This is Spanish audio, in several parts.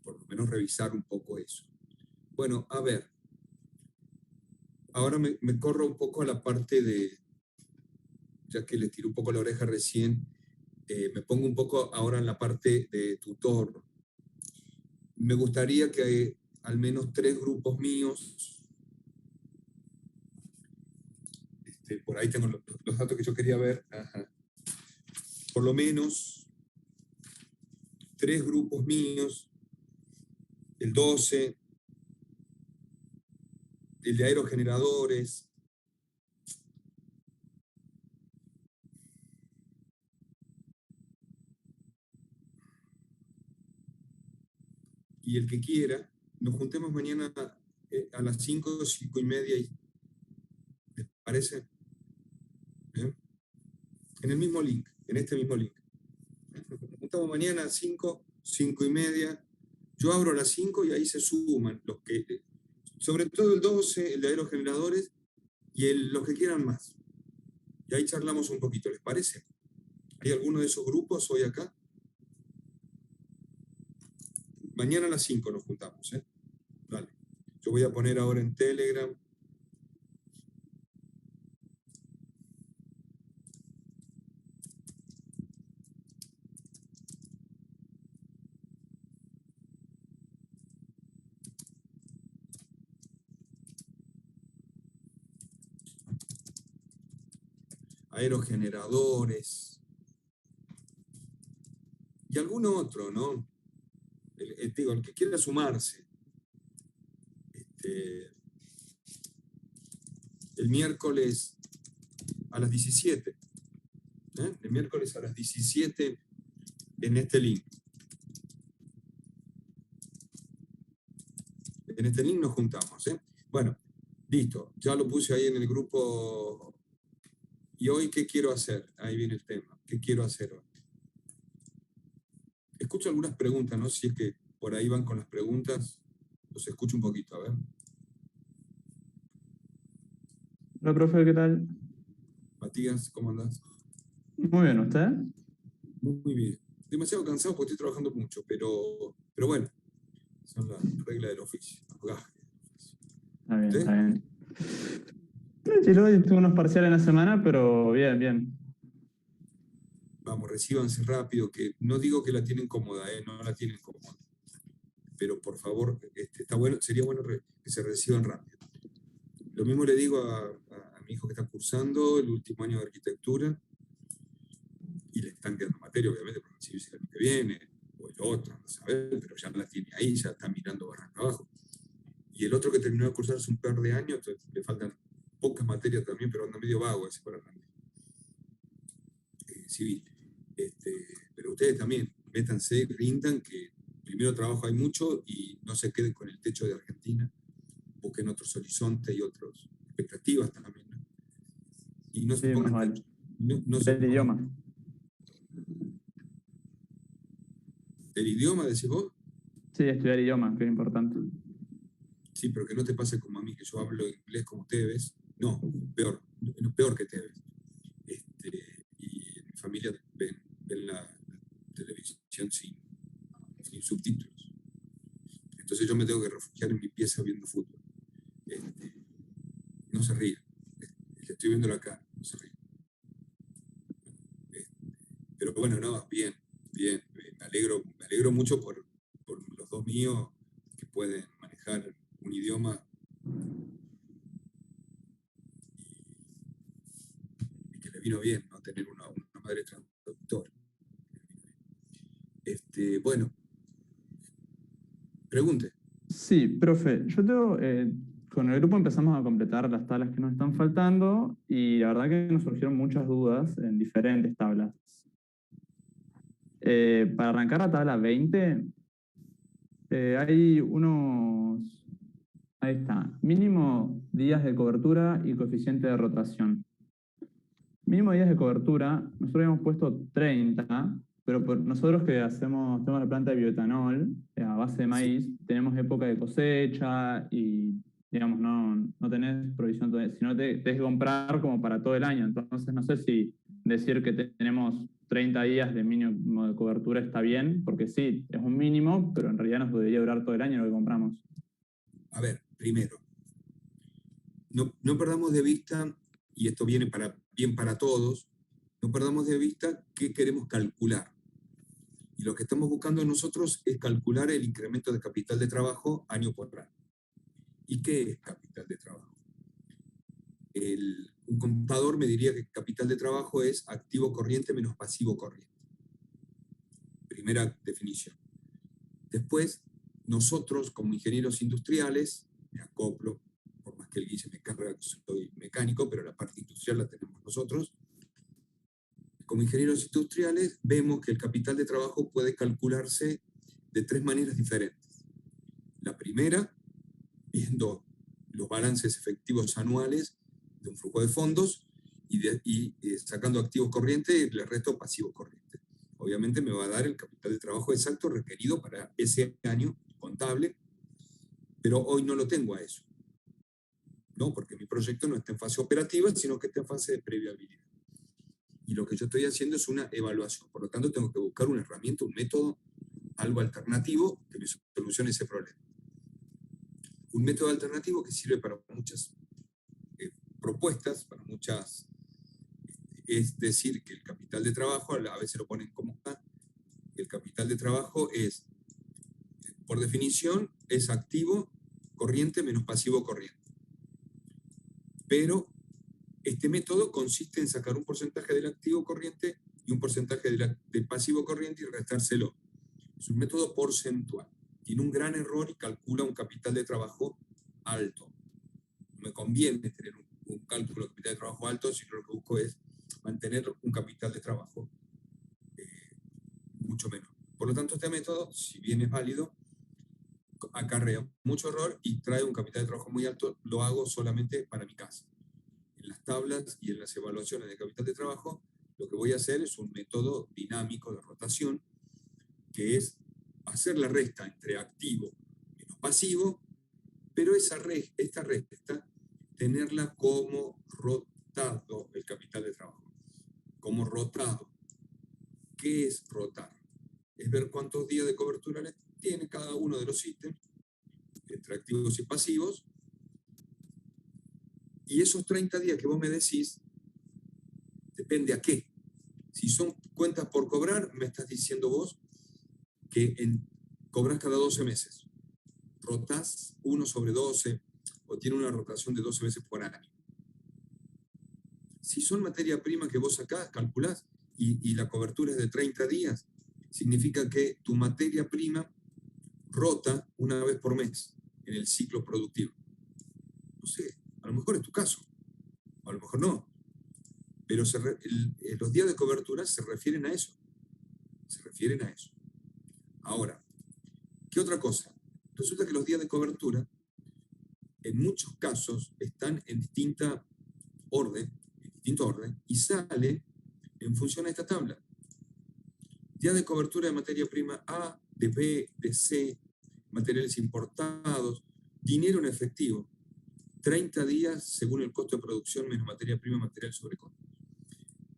por lo menos revisar un poco eso. Bueno, a ver, ahora me corro un poco a la parte de, ya que le tiré un poco la oreja recién, me pongo un poco ahora en la parte de tutor. Me gustaría que al menos 3 grupos míos, por ahí tengo los datos que yo quería ver, ajá, por lo menos 3 grupos míos, el 12, el de aerogeneradores, y el que quiera, nos juntemos mañana a las 5, 5 y media, ¿les parece? ¿Eh? En el mismo link, en este mismo link. Nos juntamos mañana a 5, 5 y media. Yo abro a las 5 y ahí se suman los que, sobre todo el 12, el de aerogeneradores, y los que quieran más. Y ahí charlamos un poquito, ¿les parece? ¿Hay alguno de esos grupos hoy acá? Mañana a las 5 nos juntamos, ¿eh? Dale. Yo voy a poner ahora en Telegram. Aerogeneradores. Y algún otro, ¿no? Digo, el que quiera sumarse. El miércoles a las 17. El miércoles a las 17 en este link. En este link nos juntamos, ¿eh? Bueno, listo. Ya lo puse ahí en el grupo. ¿Y hoy qué quiero hacer? Ahí viene el tema. ¿Qué quiero hacer hoy? Escucho algunas preguntas, ¿no? Si es que por ahí van con las preguntas, los escucho un poquito, a ver. Hola, profe, ¿qué tal? Matías, ¿cómo andás? Muy bien, ¿usted? Muy bien. Demasiado cansado porque estoy trabajando mucho, pero bueno, son las reglas del oficio, los gajes del oficio. Está bien, ¿Usted? está bien. Tranquilo, hoy tuve unos parciales en la semana, pero bien, bien. Vamos, recíbanse rápido, que no digo que la tienen cómoda, no la tienen cómoda. Pero por favor, está bueno, sería bueno que se reciban rápido. Lo mismo le digo a mi hijo que está cursando el último año de arquitectura y le están quedando materia, obviamente, para recibirse el año que viene, o el otro, no sabe, pero ya la tiene ahí, ya está mirando barranca abajo. Y el otro que terminó de cursar hace un par de años, le faltan pocas materias también, pero anda medio vago ese para grande. Civil. Pero ustedes también, métanse, rindan, que primero trabajo hay mucho y no se queden con el techo de Argentina, busquen otros horizontes y otras expectativas también, ¿no? Y no se Sí, más pongan vale. no se El pongan. idioma. ¿El idioma, decís vos? Sí, estudiar idioma, que es importante. Sí, pero que no te pase como a mí, que yo hablo inglés como Tevez. No, peor, peor que Tevez. Y en mi familia ven la televisión sin subtítulos. Entonces yo me tengo que refugiar en mi pieza viendo fútbol. No se ría. Le estoy viendo la cara, no se ríe. Pero bueno, no, bien, bien. Me alegro mucho por los dos míos que pueden manejar un idioma y que le vino bien, ¿no? Tener una madre traductora. Bueno, pregunte. Sí, profe, yo tengo, con el grupo empezamos a completar las tablas que nos están faltando y la verdad que nos surgieron muchas dudas en diferentes tablas. Para arrancar la tabla 20, hay ahí está, mínimo días de cobertura y coeficiente de rotación. Mínimo días de cobertura, nosotros habíamos puesto 30, pero nosotros que tenemos la planta de bioetanol a base de Sí. maíz, tenemos época de cosecha y, digamos, no tenés provisión todavía, sino tenés que comprar como para todo el año. Entonces, no sé si decir que tenemos 30 días de mínimo de cobertura está bien, porque sí, es un mínimo, pero en realidad nos debería durar todo el año lo que compramos. A ver, primero, no perdamos de vista, y esto viene bien para todos, no perdamos de vista qué queremos calcular. Y lo que estamos buscando nosotros es calcular el incremento de capital de trabajo año por año. ¿Y qué es capital de trabajo? Un contador me diría que capital de trabajo es activo corriente menos pasivo corriente. Primera definición. Después, nosotros como ingenieros industriales, me acoplo, por más que el Guille me carga que soy mecánico, pero la parte industrial la tenemos nosotros. Como ingenieros industriales vemos que el capital de trabajo puede calcularse de 3 maneras diferentes. La primera, viendo los balances efectivos anuales de un flujo de fondos y sacando activos corrientes y el resto pasivos corrientes. Obviamente me va a dar el capital de trabajo exacto requerido para ese año contable, pero hoy no lo tengo a eso, ¿no? Porque mi proyecto no está en fase operativa, sino que está en fase de previabilidad. Y lo que yo estoy haciendo es una evaluación. Por lo tanto, tengo que buscar una herramienta, un método, algo alternativo que me solucione ese problema. Un método alternativo que sirve para muchas propuestas, para muchas, es decir, que el capital de trabajo, a veces lo ponen como está, el capital de trabajo es, por definición, es activo corriente menos pasivo corriente. Pero este método consiste en sacar un porcentaje del activo corriente y un porcentaje del pasivo corriente y restárselo. Es un método porcentual. Tiene un gran error y calcula un capital de trabajo alto. No me conviene tener un cálculo de capital de trabajo alto, sino lo que busco es mantener un capital de trabajo mucho menor. Por lo tanto, este método, si bien es válido, acarrea mucho error y trae un capital de trabajo muy alto. Lo hago solamente para mi casa. En las tablas y en las evaluaciones de capital de trabajo, lo que voy a hacer es un método dinámico de rotación, que es hacer la resta entre activo menos pasivo, pero esta resta, tenerla como rotado el capital de trabajo. Como rotado. ¿Qué es rotar? Es ver cuántos días de cobertura tiene cada uno de los ítems, entre activos y pasivos, y esos 30 días que vos me decís, depende a qué. Si son cuentas por cobrar, me estás diciendo vos que cobras cada 12 meses. Rotás 1/12 o tiene una rotación de 12 veces por año. Si son materia prima que vos sacás, calculás, y la cobertura es de 30 días, significa que tu materia prima rota una vez por mes en el ciclo productivo. No sé, a lo mejor es tu caso, a lo mejor no. Pero los días de cobertura se refieren a eso. Se refieren a eso. Ahora, ¿qué otra cosa? Resulta que los días de cobertura, en muchos casos, están en distinto orden, y sale en función a esta tabla. Días de cobertura de materia prima A, de B, de C, materiales importados, dinero en efectivo. 30 días según el costo de producción menos materia prima, material sobre costo.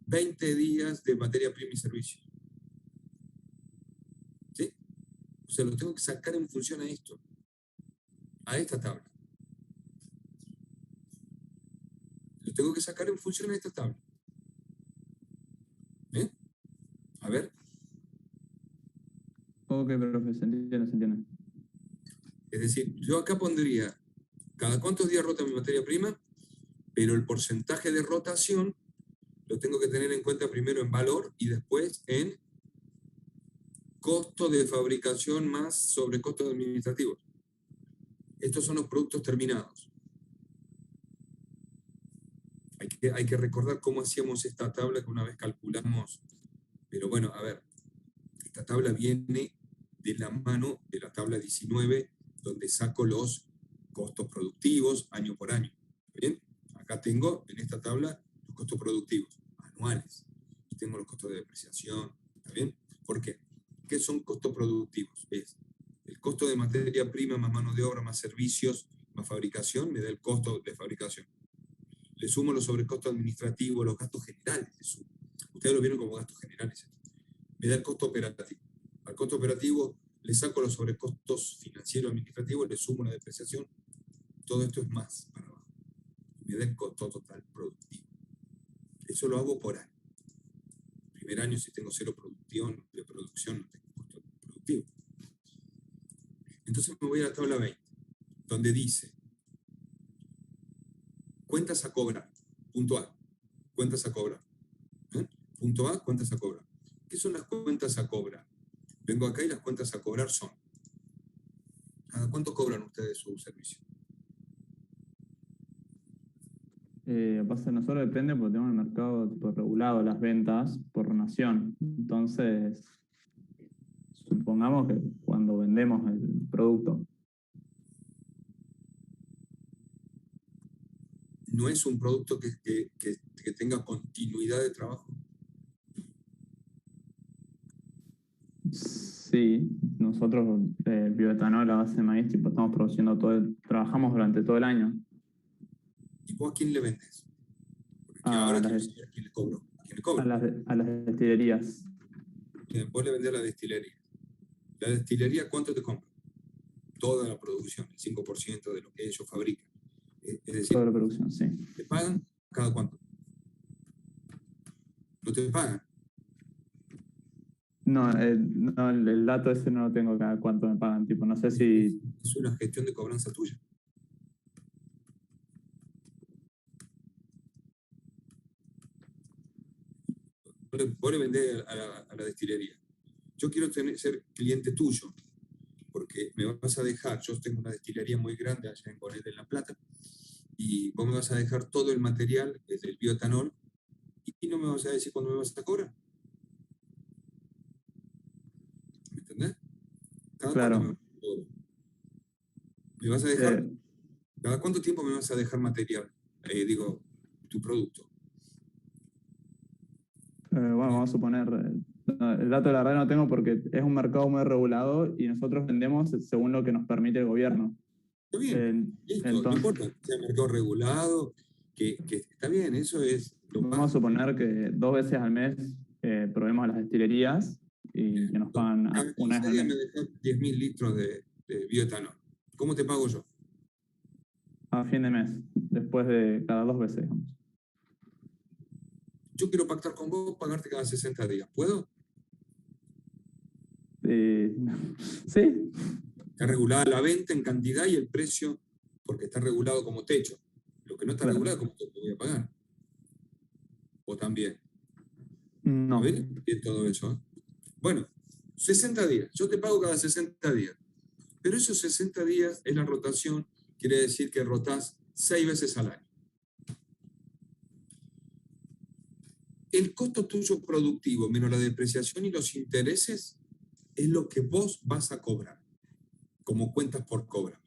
20 días de materia prima y servicios. ¿Sí? O sea, lo tengo que sacar en función a esto, a esta tabla. Lo tengo que sacar en función a esta tabla. ¿Eh? A ver. Ok, profe, se entiende, se entiende. Es decir, yo acá pondría cada cuántos días rota mi materia prima, pero el porcentaje de rotación lo tengo que tener en cuenta primero en valor y después en costo de fabricación más sobrecostos administrativos. Estos son los productos terminados. Hay que recordar cómo hacíamos esta tabla que una vez calculamos. Pero bueno, a ver, esta tabla viene de la mano de la tabla 19, donde saco los costos productivos año por año. ¿Bien? Acá tengo en esta tabla los costos productivos anuales. Y tengo los costos de depreciación. ¿Está bien? ¿Por qué? ¿Qué son costos productivos? Es el costo de materia prima más mano de obra más servicios más fabricación, me da el costo de fabricación. Le sumo los sobrecostos administrativos, los gastos generales, le sumo. Ustedes lo vieron como gastos generales. Me da el costo operativo. Al costo operativo le saco los sobrecostos financieros administrativos, le sumo la depreciación. Todo esto es más para abajo. Me da el costo total productivo. Eso lo hago por año. Primer año, si tengo cero de producción, no tengo costo productivo. Entonces me voy a la tabla 20, donde dice cuentas a cobrar. Punto A. Cuentas a cobrar. Punto A, cuentas a cobrar. ¿Qué son las cuentas a cobrar? Vengo acá y las cuentas a cobrar son. ¿Cada cuánto cobran ustedes su servicio? Pasa, nosotros depende porque tenemos el mercado tipo, regulado, las ventas por nación. Entonces, supongamos que cuando vendemos el producto, ¿No es un producto que tenga continuidad de trabajo? sí, nosotros bioetanol a base de maíz, tipo, estamos produciendo trabajamos durante todo el año. ¿Y vos a quién le vendes? Porque A ahora quiero las, saber a quién le cobro. ¿A quién le a cobro? las destilerías. Vos le vendés a la destilería. ¿La destilería cuánto te compra? Toda la producción, el 5% de lo que ellos fabrican. Es Toda decir, la producción, sí. ¿te pagan cada cuánto? No te pagan. No, no, el dato ese no lo tengo cada cuánto me pagan. Tipo, no sé si. Es una gestión de cobranza tuya. Vos le vendés a la destilería. Yo quiero ser cliente tuyo, porque me vas a dejar, yo tengo una destilería muy grande allá en Gonet de La Plata, y vos me vas a dejar todo el material del bioetanol, y no me vas a decir cuándo me vas a cobrar. ¿Me entendés? ¿Cada cuánto me Claro. vas a cobrar? ¿Me vas a dejar? ¿Cada cuánto tiempo me vas a dejar material? Digo, tu producto. Bueno, vamos a suponer, no, el dato de la red no tengo porque es un mercado muy regulado y nosotros vendemos según lo que nos permite el gobierno. Está bien, listo, no Entonces, importa, que sea mercado regulado, que está bien, eso es lo vamos a básico. suponer que 2 veces al mes proveemos a las destilerías y que nos pagan Cada una vez 15 al días mes. me dejas 10.000 litros de bioetanol. ¿Cómo te pago yo? A fin de mes, después de cada 2 veces. Digamos. Yo quiero pactar con vos, pagarte cada 60 días. ¿Puedo? Eh, sí, Está regulada la venta en cantidad y el precio, porque está regulado como techo. Lo que no está claro. regulado es cómo te voy a pagar. O también. A No. ver, bien todo eso. Bueno, 60 días. Yo te pago cada 60 días. Pero esos 60 días es la rotación, quiere decir que rotás 6 veces al año. El costo tuyo productivo menos la depreciación y los intereses es lo que vos vas a cobrar, como cuentas por cobrar.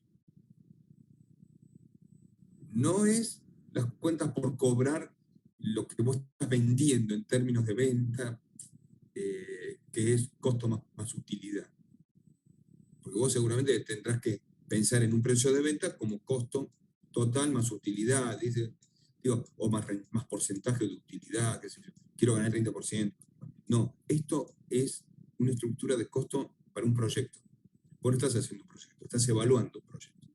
No es las cuentas por cobrar lo que vos estás vendiendo en términos de venta, que es costo más utilidad. Porque vos seguramente tendrás que pensar en un precio de venta como costo total más utilidad, digo, o más porcentaje de utilidad, qué sé yo. Quiero ganar 30%. No, esto es una estructura de costo para un proyecto. Vos no estás haciendo un proyecto, estás evaluando un proyecto.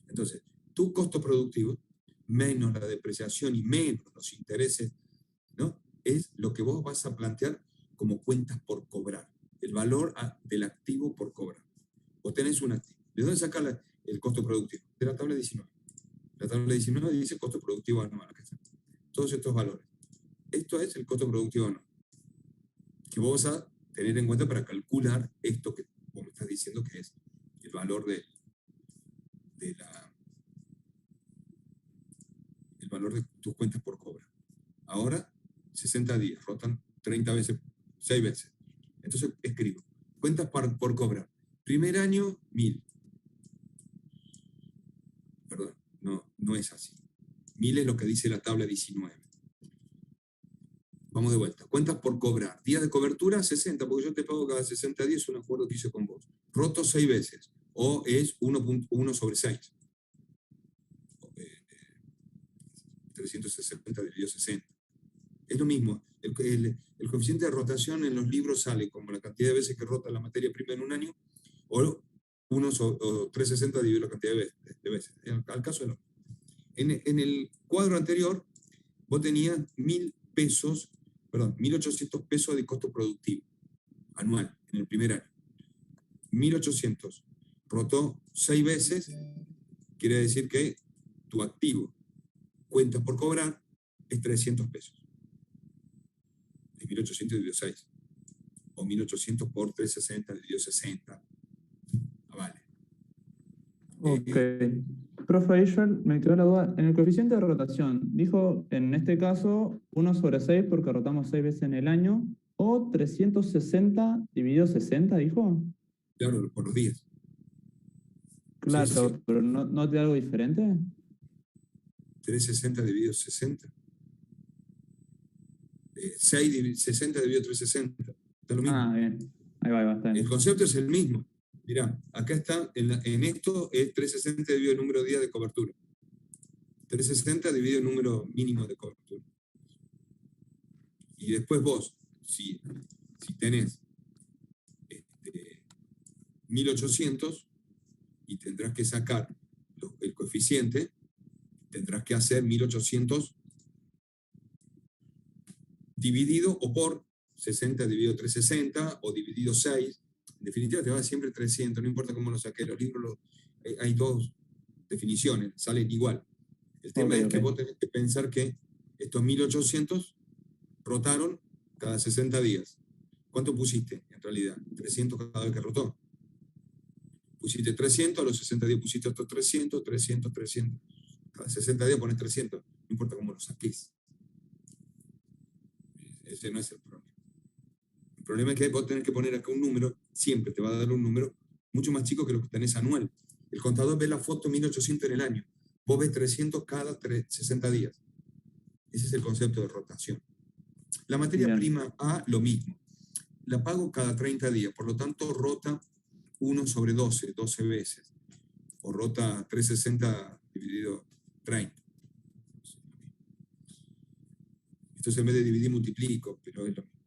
Entonces, tu costo productivo, menos la depreciación y menos los intereses, ¿no? Es lo que vos vas a plantear como cuentas por cobrar, el valor del activo por cobrar. Vos tenés un activo. ¿De dónde saca el costo productivo? De la tabla 19. La tabla 19 dice costo productivo anual. Todos estos valores. Esto es el costo productivo anual, que vos vas a tener en cuenta para calcular esto que vos me estás diciendo que es el valor el valor de tus cuentas por cobrar. Ahora, 60 días, rotan 30 veces, 6 veces. Entonces escribo, cuentas por cobrar. Primer año, 1.000. Perdón, no es así. 1.000 es lo que dice la tabla 19. Vamos de vuelta. Cuentas por cobrar. Días de cobertura, 60, porque yo te pago cada 60 días, un acuerdo que hice con vos. Roto 6 veces, o es 1.1 sobre 6. 360 dividido 60. Es lo mismo. El coeficiente de rotación en los libros sale como la cantidad de veces que rota la materia prima en un año, o 360 dividido la cantidad de veces. Al caso no. En el cuadro anterior, vos tenías 1.800 pesos de costo productivo anual en el primer año. 1.800. Rotó 6 veces, quiere decir que tu activo, cuentas por cobrar, es 300 pesos. Es 1.800 dividido 6. O 1.800 por 360 dividido 60. Vale. Ok. Profe, ahí yo me quedó la duda. En el coeficiente de rotación, dijo en este caso 1/6 porque rotamos 6 veces en el año, o 360 dividido 60, dijo. Claro, por los días. Claro, Sí. pero ¿no te da algo diferente? 360 dividido 60. 60 dividido 360. Está lo mismo. Ah, bien. Ahí va, está bien. El concepto es el mismo. Mirá, acá está, en esto es 360 dividido el número de días de cobertura. 360 dividido el número mínimo de cobertura. Y después vos, si tenés 1.800 y tendrás que sacar el coeficiente, tendrás que hacer 1.800 dividido o por 60 dividido 360 o dividido 6. En definitiva te va a dar siempre 300, no importa cómo lo saques. Los libros, hay dos definiciones, salen igual. El tema es que vos tenés que pensar que estos 1.800 rotaron cada 60 días. ¿Cuánto pusiste en realidad? 300 cada vez que rotó. Pusiste 300, a los 60 días pusiste otros 300, 300, 300. Cada 60 días pones 300, no importa cómo lo saques. Ese no es el problema. El problema es que vos tenés que poner acá un número, siempre te va a dar un número mucho más chico que lo que tenés anual. El contador ve la foto 1.800 en el año. Vos ves 300 cada 60 días. Ese es el concepto de rotación. La materia prima A, lo mismo. La pago cada 30 días, por lo tanto rota 1/12, 12 veces. O rota 360 dividido 30. Esto en vez de dividir multiplico, pero es lo mismo.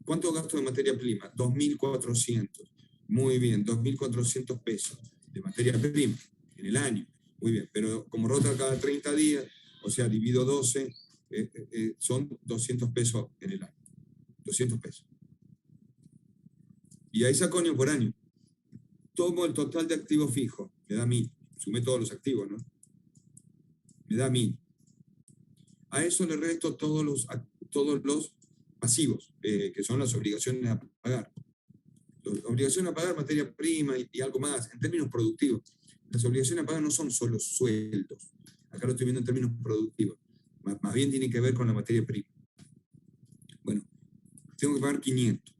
¿Cuánto gasto de materia prima? 2.400. Muy bien, 2.400 pesos de materia prima en el año. Muy bien, pero como rota cada 30 días, o sea, divido 12, son 200 pesos en el año. 200 pesos. Y ahí saco año por año. Tomo el total de activos fijos, me da 1.000. Sumé todos los activos, ¿no? Me da 1.000. A eso le resto todos los pasivos, que son las obligaciones a pagar. Las obligaciones a pagar, materia prima y algo más, en términos productivos. Las obligaciones a pagar no son solo sueldos. Acá lo estoy viendo en términos productivos. Más bien tiene que ver con la materia prima. Bueno, tengo que pagar 500.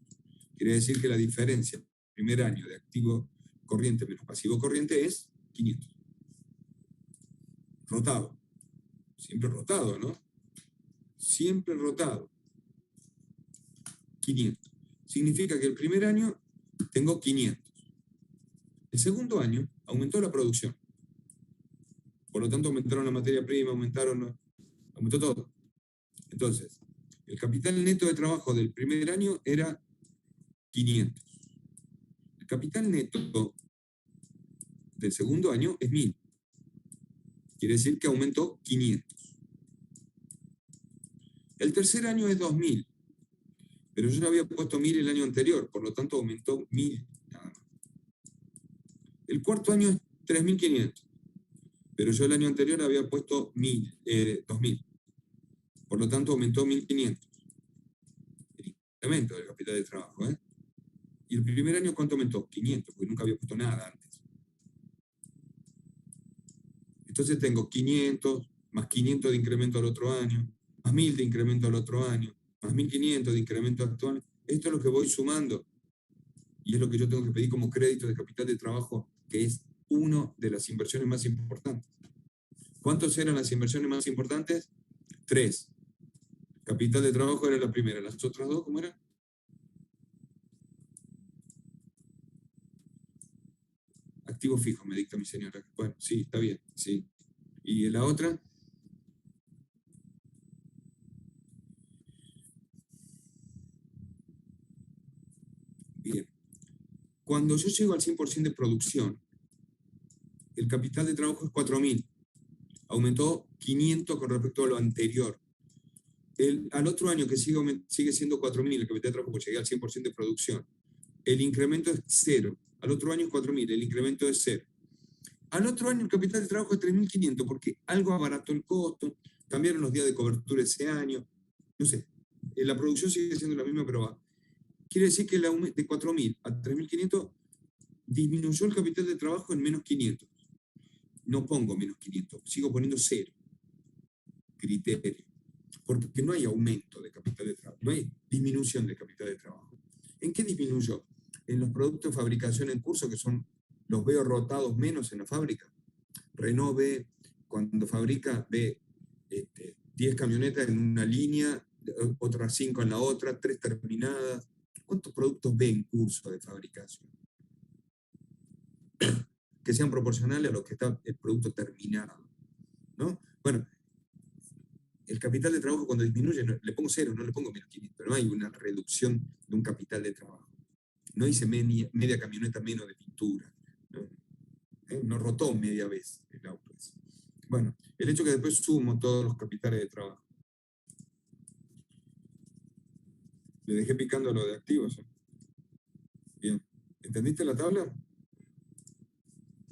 Quiere decir que la diferencia primer año de activo corriente menos pasivo corriente es 500. Rotado. Siempre rotado, ¿no? Siempre rotado. 500. Significa que el primer año tengo 500. El segundo año aumentó la producción. Por lo tanto, aumentaron la materia prima, aumentó todo. Entonces, el capital neto de trabajo del primer año era 500. El capital neto del segundo año es 1.000. Quiere decir que aumentó 500. El tercer año es 2.000. Pero yo ya había puesto 1.000 el año anterior, por lo tanto aumentó 1.000 nada más. El cuarto año es 3.500. Pero yo el año anterior había puesto 2.000. Por lo tanto, aumentó 1.500. El incremento del capital de trabajo. ¿Y el primer año cuánto aumentó? 500, porque nunca había puesto nada antes. Entonces tengo 500, más 500 de incremento al otro año, más 1.000 de incremento al otro año, más 1.500 de incremento actual. Esto es lo que voy sumando. Y es lo que yo tengo que pedir como crédito de capital de trabajo, que es una de las inversiones más importantes. ¿Cuántas eran las inversiones más importantes? 3. Capital de trabajo era la primera. ¿Las otras dos cómo eran? Activo fijo, me dicta mi señora. Bueno, sí, está bien, sí. ¿Y la otra? Cuando yo llego al 100% de producción, el capital de trabajo es 4.000. Aumentó 500 con respecto a lo anterior. Al otro año que sigue siendo 4.000 el capital de trabajo, porque llegué al 100% de producción, el incremento es 0. Al otro año es 4.000, el incremento es 0. Al otro año el capital de trabajo es 3.500 porque algo abarató el costo, cambiaron los días de cobertura ese año, no sé, la producción sigue siendo la misma, pero va. Quiere decir que de 4.000 a 3.500 disminuyó el capital de trabajo en menos 500. No pongo menos 500, sigo poniendo 0. Criterio. Porque no hay aumento de capital de trabajo, no hay disminución de capital de trabajo. ¿En qué disminuyó? En los productos de fabricación en curso, que los veo rotados menos en la fábrica. Renault ve, cuando fabrica, ve 10 camionetas en una línea, otras 5 en la otra, 3 terminadas. ¿Cuántos productos ve en curso de fabricación? Que sean proporcionales a lo que está el producto terminado, ¿no? Bueno, el capital de trabajo cuando disminuye, le pongo 0, no le pongo menos 500, no hay una reducción de un capital de trabajo. No hice media camioneta menos de pintura, ¿no? No rotó media vez el auto. Bueno, el hecho que después sumo todos los capitales de trabajo. Le dejé picando lo de activos. Bien. ¿Entendiste la tabla?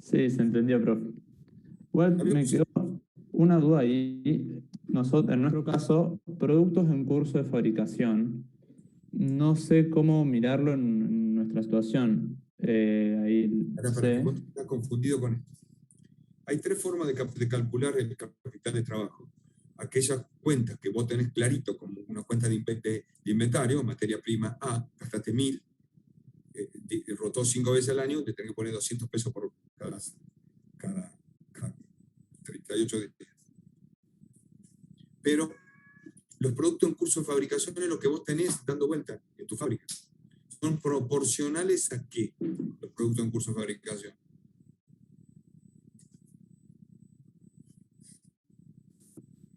Sí, se entendió, profe. Igual me quedó una duda ahí. Nosotros, en nuestro caso, productos en curso de fabricación, no sé cómo mirarlo en nuestra situación. Ahí Para que sé. vos estás confundido con esto. Hay 3 formas de calcular el capital de trabajo. Aquellas cuentas que vos tenés clarito, como una cuenta de inventario, materia prima A, gastaste 1.000, rotó 5 veces al año, te tenés que poner 200 pesos por cada 38 días. Pero los productos en curso de fabricación es lo que vos tenés dando vuelta en tu fábrica. ¿Son proporcionales a qué los productos en curso de fabricación?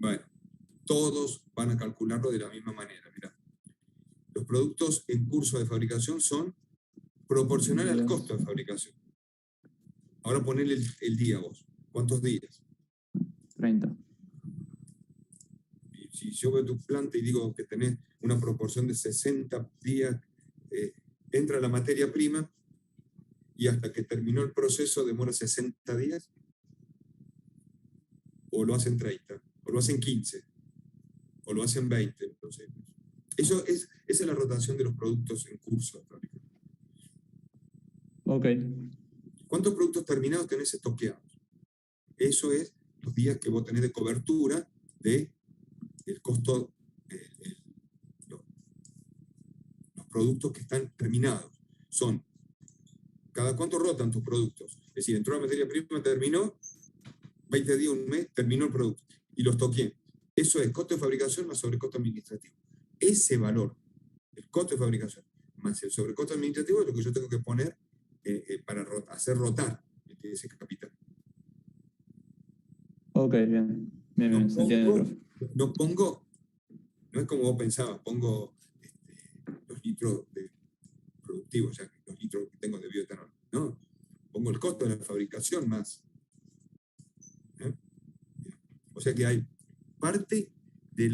Bueno, todos van a calcularlo de la misma manera. Mirá. Los productos en curso de fabricación son proporcionales al costo de fabricación. Ahora ponele el día vos. ¿Cuántos días? 30. Y si yo veo tu planta y digo que tenés una proporción de 60 días, entra la materia prima y hasta que terminó el proceso demora 60 días, o lo hacen 30, o lo hacen 15, o lo hacen 20. Entonces, esa es la rotación de los productos en curso de fabricación. Ok. ¿Cuántos productos terminados tenés estoqueados? Eso es los días que vos tenés de cobertura del costo, los productos que están terminados. Son, ¿cada cuánto rotan tus productos? Es decir, entró la materia prima, terminó, 20 días, un mes, terminó el producto. Y los toqué. Eso es costo de fabricación más sobrecosto administrativo. Ese valor, el costo de fabricación más el sobrecosto administrativo, es lo que yo tengo que poner para hacer rotar ese capital. Ok, bien. Bien, se entiende, profe. No es como vos pensabas, pongo los litros productivos, ya los litros que tengo de bioetanol. No, pongo el costo de la fabricación más. O sea que hay parte de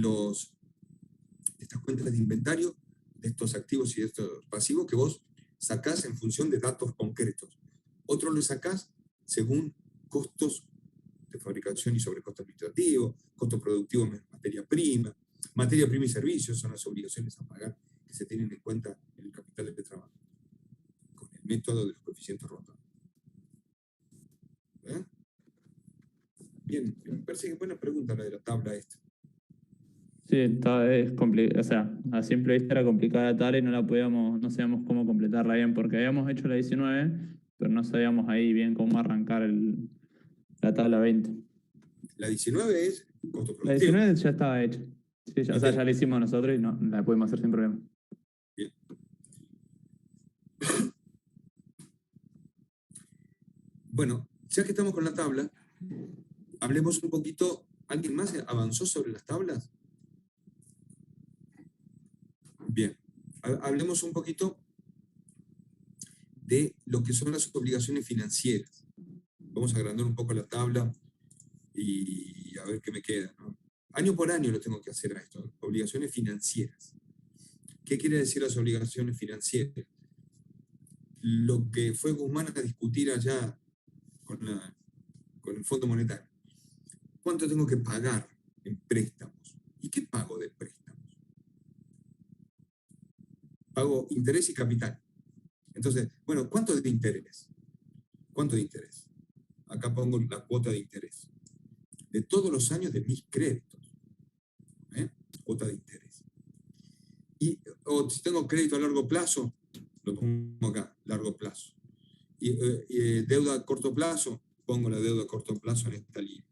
estas cuentas de inventario, de estos activos y de estos pasivos que vos sacás en función de datos concretos. Otro lo sacás según costos de fabricación y sobrecosto administrativo, costo productivo en materia prima y servicios son las obligaciones a pagar que se tienen en cuenta en el capital de trabajo, con el método de los coeficientes rotados. Bien, me parece que es buena pregunta la de la tabla esta. Sí, es complicado, o sea, a simple vista era complicada la tabla y no sabíamos cómo completarla bien, porque habíamos hecho la 19, pero no sabíamos ahí bien cómo arrancar la tabla 20. La 19 es costo productivo. La 19 ya estaba hecha. Sí, o sea, Okay. ya la hicimos nosotros y no, la pudimos hacer sin problema. Bien. Bueno, ya que estamos con la tabla, hablemos un poquito. ¿Alguien más avanzó sobre las tablas? Bien. Hablemos un poquito de lo que son las obligaciones financieras. Vamos a agrandar un poco la tabla y a ver qué me queda, ¿no? Año por año lo tengo que hacer a esto, obligaciones financieras. ¿Qué quiere decir las obligaciones financieras? Lo que fue Guzmán a discutir allá con el Fondo Monetario. ¿Cuánto tengo que pagar en préstamos? ¿Y qué pago de préstamos? Pago interés y capital. Entonces, bueno, ¿cuánto de interés? ¿Cuánto de interés? Acá pongo la cuota de interés. De todos los años de mis créditos. Cuota de interés. O si tengo crédito a largo plazo, lo pongo acá, largo plazo. Y deuda a corto plazo, pongo la deuda a corto plazo en esta línea.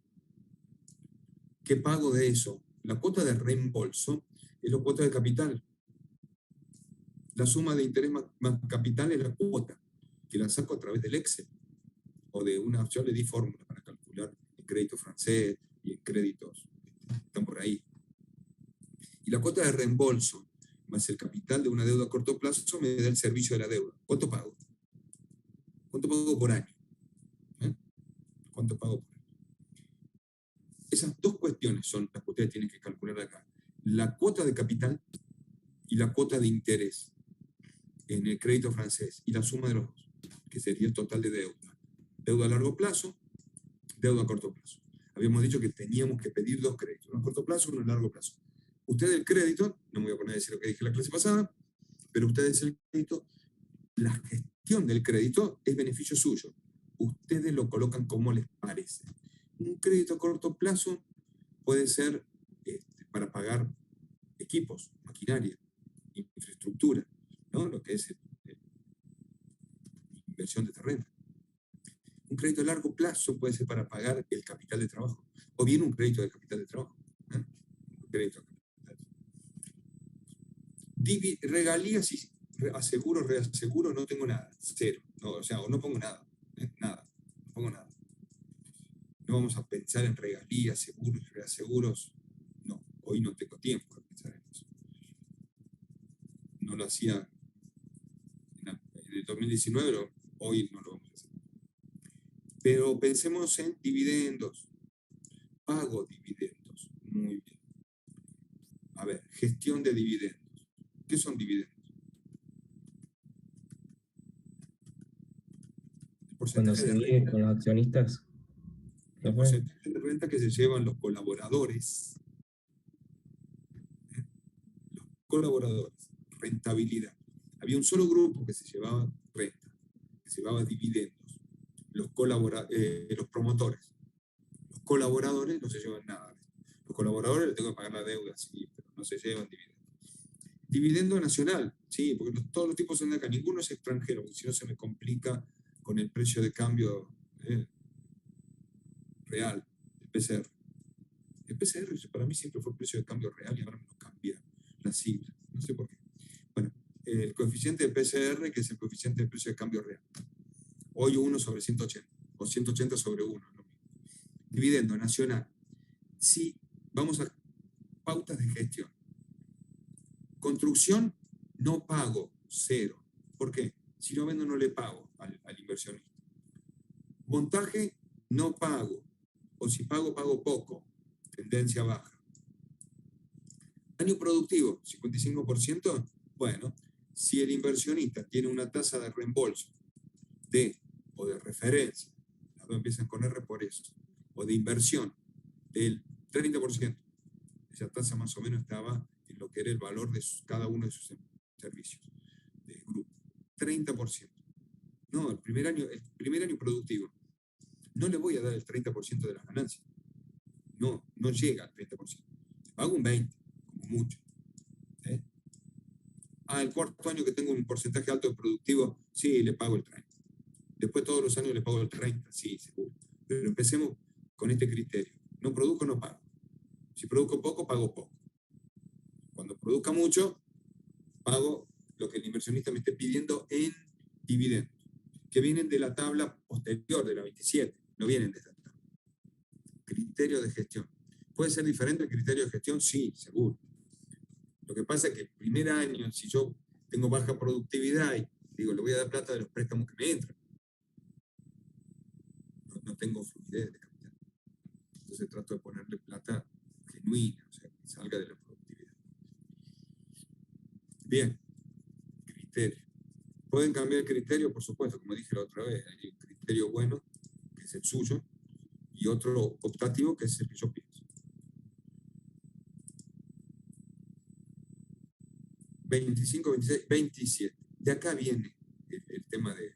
¿Qué pago de eso? La cuota de reembolso es la cuota de capital. La suma de interés más capital es la cuota, que la saco a través del Excel. O de una, yo le di fórmula para calcular el crédito francés y el créditos, están por ahí. Y la cuota de reembolso, más el capital de una deuda a corto plazo, me da el servicio de la deuda. ¿Cuánto pago? ¿Cuánto pago por año? ¿Cuánto pago por año? Esas dos cuestiones son las que ustedes tienen que calcular acá. La cuota de capital y la cuota de interés en el crédito francés, y la suma de los dos, que sería el total de deuda. Deuda a largo plazo, deuda a corto plazo. Habíamos dicho que teníamos que pedir dos créditos, uno a corto plazo y uno a largo plazo. Ustedes el crédito, no me voy a poner a decir lo que dije en la clase pasada, pero ustedes el crédito, la gestión del crédito es beneficio suyo. Ustedes lo colocan como les parece. Un crédito a corto plazo puede ser para pagar equipos, maquinaria, infraestructura, ¿no? Lo que es inversión de terreno. Un crédito a largo plazo puede ser para pagar el capital de trabajo, o bien un crédito de capital de trabajo. Un crédito de capital. Regalías y aseguro, reaseguro, no tengo nada, cero. No, o sea, o no pongo nada, nada, no pongo nada. No vamos a pensar en regalías, seguros, reaseguros. No, hoy no tengo tiempo de pensar en eso. No lo hacía en el 2019, hoy no lo vamos a hacer. Pero pensemos en dividendos. Pago dividendos. Muy bien. A ver, gestión de dividendos. ¿Qué son dividendos? Cuando se divide con los accionistas. El porcentaje de renta que se llevan los colaboradores. Los colaboradores. Rentabilidad. Había un solo grupo que se llevaba renta, que se llevaba dividendos. Los promotores. Los colaboradores no se llevan nada. Los colaboradores les tengo que pagar la deuda, sí, pero no se llevan dividendos. Dividendo nacional, sí, porque todos los tipos son de acá, ninguno es extranjero, porque si no se me complica con el precio de cambio real, el PCR. El PCR para mí siempre fue el precio de cambio real y ahora me lo cambian las siglas, no sé por qué. Bueno, el coeficiente de PCR, que es el coeficiente del precio de cambio real. Hoy 1 sobre 180, o 180 sobre 1. ¿No? Dividendo nacional. Sí, vamos a pautas de gestión. Construcción, no pago, cero. ¿Por qué? Si no vendo, no le pago al inversionista. Montaje, no pago. O si pago, pago poco. Tendencia baja. Año productivo, 55%. Bueno, si el inversionista tiene una tasa de reembolso o de referencia, las dos empiezan con R por eso, o de inversión del 30%, esa tasa más o menos estaba en lo que era el valor de cada uno de sus servicios del grupo. 30%. No, el primer año productivo, no le voy a dar el 30% de las ganancias. No llega al 30%. Pago un 20%, como mucho. El cuarto año que tengo un porcentaje alto de productivo, sí, le pago el 30%. Después todos los años le pago el 30%, sí, seguro. Pero empecemos con este criterio. No produzco, no pago. Si produzco poco, pago poco. Cuando produzca mucho, pago lo que el inversionista me esté pidiendo en dividendos, que vienen de la tabla posterior, de la 27, no vienen de esta tabla. Criterio de gestión. ¿Puede ser diferente el criterio de gestión? Sí, seguro. Lo que pasa es que el primer año, si yo tengo baja productividad Digo, le voy a dar plata de los préstamos que me entran. No tengo fluidez de capital. Entonces trato de ponerle plata genuina, o sea, que salga de la productividad. Bien, criterio. Pueden cambiar el criterio, por supuesto, como dije la otra vez. Hay un criterio bueno, que es el suyo, y otro optativo, que es el que yo pienso. 25, 26, 27. De acá viene el tema de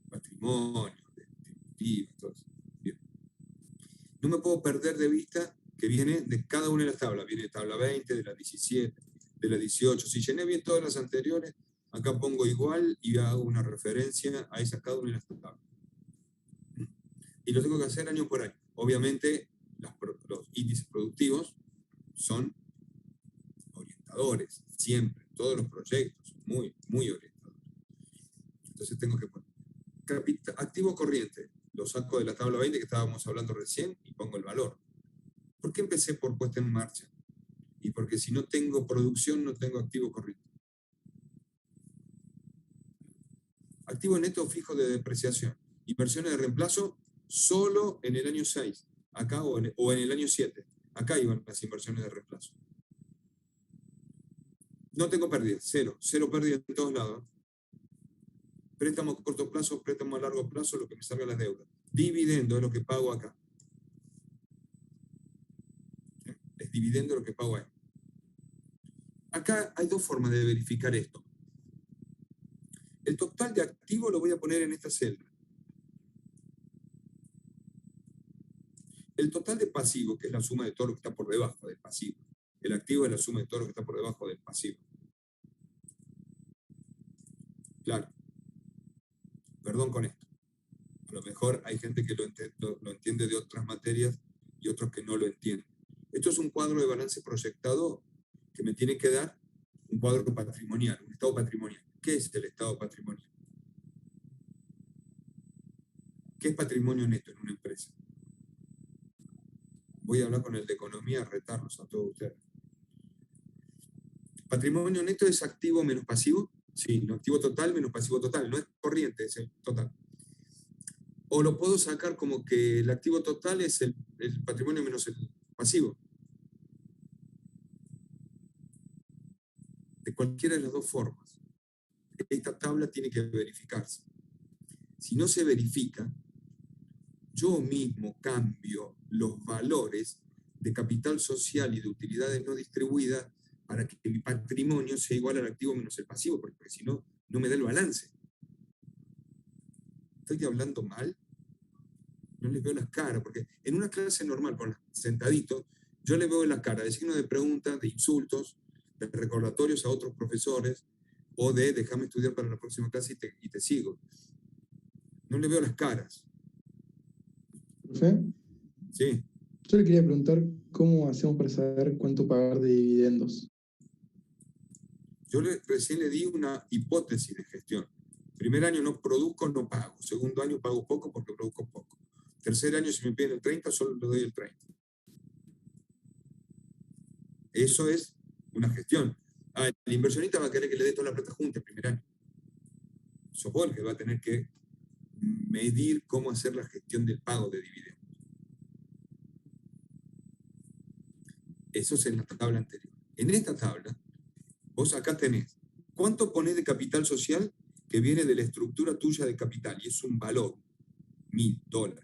patrimonio, de distributivos, todo eso. Bien. No me puedo perder de vista que viene de cada una de las tablas. Viene de tabla 20, de la 17, de la 18. Si llené bien todas las anteriores, acá pongo igual y hago una referencia a esa cada una de las tablas. Y lo tengo que hacer año por año. Obviamente, los índices productivos son orientadores, siempre. Todos los proyectos son muy, muy orientadores. Entonces tengo que poner activo corriente. Lo saco de la tabla 20 que estábamos hablando recién y pongo el valor. ¿Por qué empecé por puesta en marcha? Y porque si no tengo producción, no tengo activo corriente. Activo neto fijo de depreciación. Inversiones de reemplazo solo en el año 6, acá o en el año 7. Acá iban las inversiones de reemplazo. No tengo pérdidas, cero pérdidas en todos lados. Préstamo a corto plazo, préstamo a largo plazo, lo que me salga las deudas. Dividendo es lo que pago acá. Es dividendo lo que pago ahí. Acá hay dos formas de verificar esto. El total de activo lo voy a poner en esta celda. El total de pasivo, que es la suma de todo lo que está por debajo del pasivo. El activo es la suma de todo lo que está por debajo del pasivo. Claro. Perdón con esto. A lo mejor hay gente que lo entiende de otras materias y otros que no lo entienden. Esto es un cuadro de balance proyectado que me tiene que dar un cuadro patrimonial, un estado patrimonial. ¿Qué es el estado patrimonial? ¿Qué es patrimonio neto en una empresa? Voy a hablar con el de economía, a retarlos a todos ustedes. ¿Patrimonio neto es activo menos pasivo? Sí, no, activo total menos pasivo total. No es corriente, es el total. O lo puedo sacar como que el activo total es el patrimonio menos el pasivo. De cualquiera de las dos formas. Esta tabla tiene que verificarse. Si no se verifica, yo mismo cambio los valores de capital social y de utilidades no distribuidas para que mi patrimonio sea igual al activo menos el pasivo, porque si no, no me da el balance. ¿Estoy hablando mal? No les veo las caras, porque en una clase normal, con sentaditos, yo le veo las caras de signos de preguntas, de insultos, de recordatorios a otros profesores, o de déjame estudiar para la próxima clase y te sigo. No le veo las caras. ¿Profe? Sí. Yo le quería preguntar cómo hacemos para saber cuánto pagar de dividendos. Yo recién le di una hipótesis de gestión. Primer año no produzco, no pago. Segundo año pago poco porque produzco poco. Tercer año, si me piden el 30, solo le doy el 30. Eso es una gestión. El inversionista va a querer que le dé toda la plata junta el primer año. Sos vos el que va a tener que medir cómo hacer la gestión del pago de dividendos. Eso es en la tabla anterior. En esta tabla, vos acá tenés cuánto ponés de capital social que viene de la estructura tuya de capital, y es un valor, $1000.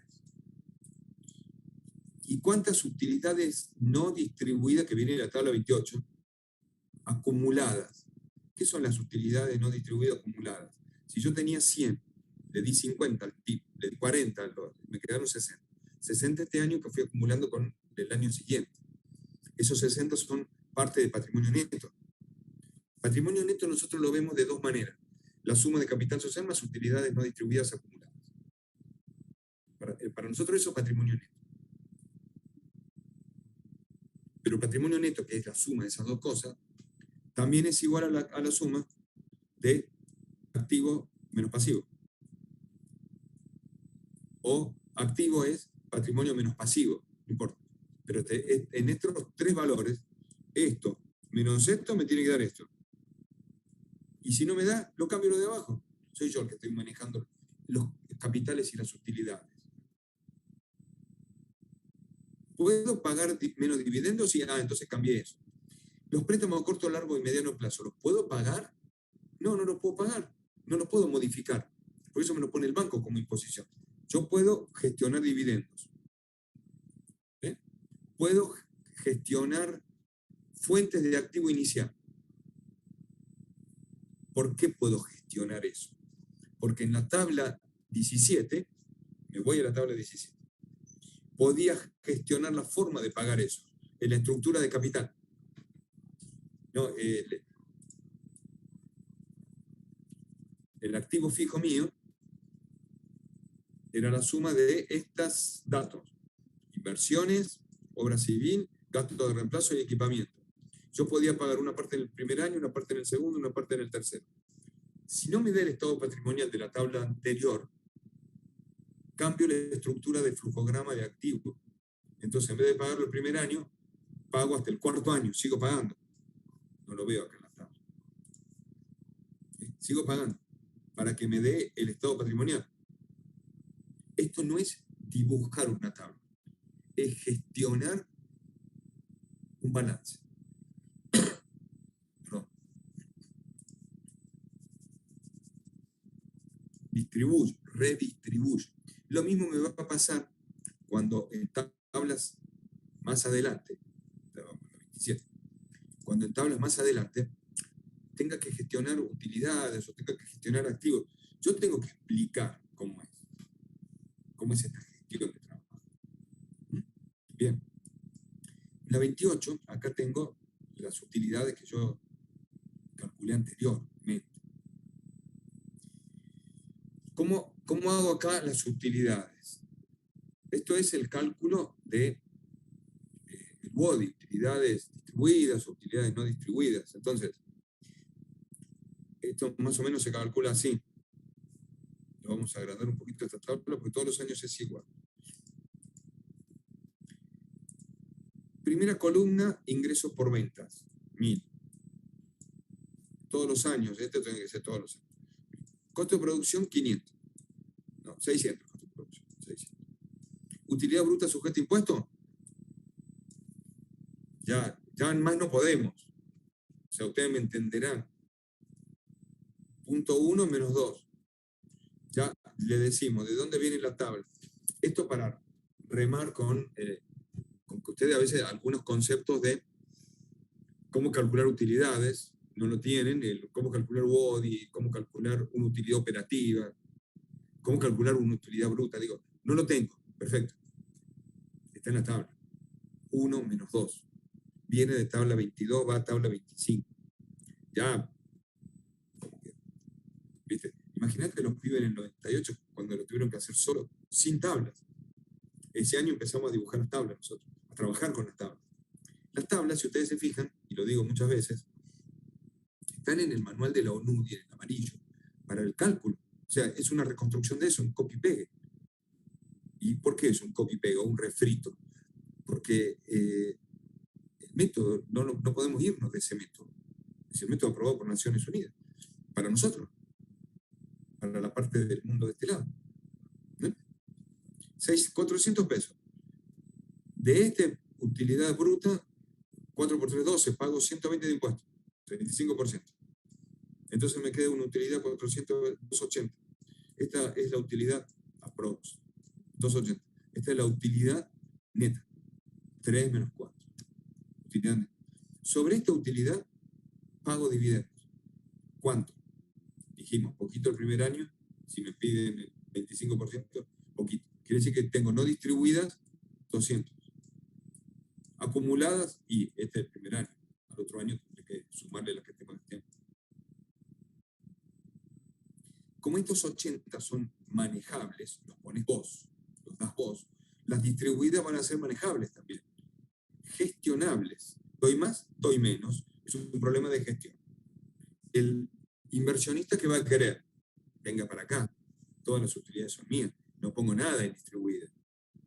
¿Y cuántas utilidades no distribuidas que viene de la tabla 28? Acumuladas. ¿Qué son las utilidades no distribuidas acumuladas? Si yo tenía 100, le di 50 al PIB, le di 40, me quedaron 60. 60 este año que fui acumulando con el año siguiente. Esos 60 son parte de patrimonio neto. Patrimonio neto nosotros lo vemos de dos maneras. La suma de capital social más utilidades no distribuidas acumuladas. Para nosotros eso es patrimonio neto. Pero el patrimonio neto, que es la suma de esas dos cosas, también es igual a la suma de activo menos pasivo. O activo es patrimonio menos pasivo, no importa. Pero en estos tres valores, esto menos esto me tiene que dar esto. Y si no me da, lo cambio lo de abajo. Soy yo el que estoy manejando los capitales y las utilidades. ¿Puedo pagar menos dividendos? Sí, entonces cambié eso. Los préstamos a corto, largo y mediano plazo, ¿los puedo pagar? No, no los puedo pagar. No los puedo modificar. Por eso me lo pone el banco como imposición. Yo puedo gestionar dividendos. ¿Eh? Puedo gestionar fuentes de activo inicial. ¿Por qué puedo gestionar eso? Porque en la tabla 17, me voy a la tabla 17, podía gestionar la forma de pagar eso, en la estructura de capital. No, el activo fijo mío era la suma de estos datos: inversiones, obra civil, gasto de reemplazo y equipamiento. Yo podía pagar una parte en el primer año, una parte en el segundo, una parte en el tercero. Si no me da el estado patrimonial de la tabla anterior, cambio la estructura de flujograma de activos. Entonces, en vez de pagarlo el primer año, pago hasta el cuarto año, sigo pagando. No lo veo acá en la tabla. Sigo pagando para que me dé el estado patrimonial. Esto no es dibujar una tabla, es gestionar un balance. Perdón. Distribuyo, redistribuyo. Lo mismo me va a pasar cuando en tablas más adelante, cuando en tablas más adelante tenga que gestionar utilidades o tenga que gestionar activos. Yo tengo que explicar cómo es esta gestión de trabajo. Bien. En la 28, acá tengo las utilidades que yo calculé anteriormente. ¿Cómo hago acá las utilidades? Esto es el cálculo de el WODI, utilidades distribuidas o utilidades no distribuidas. Entonces, esto más o menos se calcula así. Lo vamos a agrandar un poquito esta tabla porque todos los años es igual. Primera columna, ingresos por ventas, 1000. Todos los años, esto tiene que ser todos los años. Costo de producción, 500. No, 600. Costo de producción, 600. Utilidad bruta sujeta a impuesto. Ya más no podemos. O sea, ustedes me entenderán. Punto 1 menos 2. Ya le decimos de dónde viene la tabla. Esto para remar con que ustedes a veces algunos conceptos de cómo calcular utilidades no lo tienen, cómo calcular WODI, cómo calcular una utilidad operativa, cómo calcular una utilidad bruta. Digo, no lo tengo. Perfecto. Está en la tabla. 1 menos 2. Viene de tabla 22, va a tabla 25. Ya, ¿viste? Imagínate los pibes en el 98 cuando lo tuvieron que hacer solo, sin tablas. Ese año empezamos a dibujar las tablas nosotros, a trabajar con las tablas. Las tablas, si ustedes se fijan, y lo digo muchas veces, están en el manual de la ONUDI, en amarillo, para el cálculo. O sea, es una reconstrucción de eso, un copy-pegue. ¿Y por qué es un copy-pegue o un refrito? Porque el método, no podemos irnos de ese método. Es el método aprobado por Naciones Unidas. Para nosotros. Para la parte del mundo de este lado. 400 pesos. De esta utilidad bruta, 4 por 3, 12, pago 120 de impuestos, 35%. Entonces me queda una utilidad 280. Esta es la utilidad aprox, 280. Esta es la utilidad neta, 3 menos 4. Utilidad neta. Sobre esta utilidad, pago dividendos. ¿Cuánto? Dijimos, poquito el primer año, si me piden el 25%, poquito. Quiere decir que tengo no distribuidas 200. Acumuladas, y este es el primer año. Al otro año tendré que sumarle las que tengo en el tiempo. Como estos 80 son manejables, los pones vos, los das vos, las distribuidas van a ser manejables también. Gestionables. Doy más, doy menos. Es un problema de gestión. El inversionista que va a querer, venga para acá. Todas las utilidades son mías. No pongo nada en distribuida.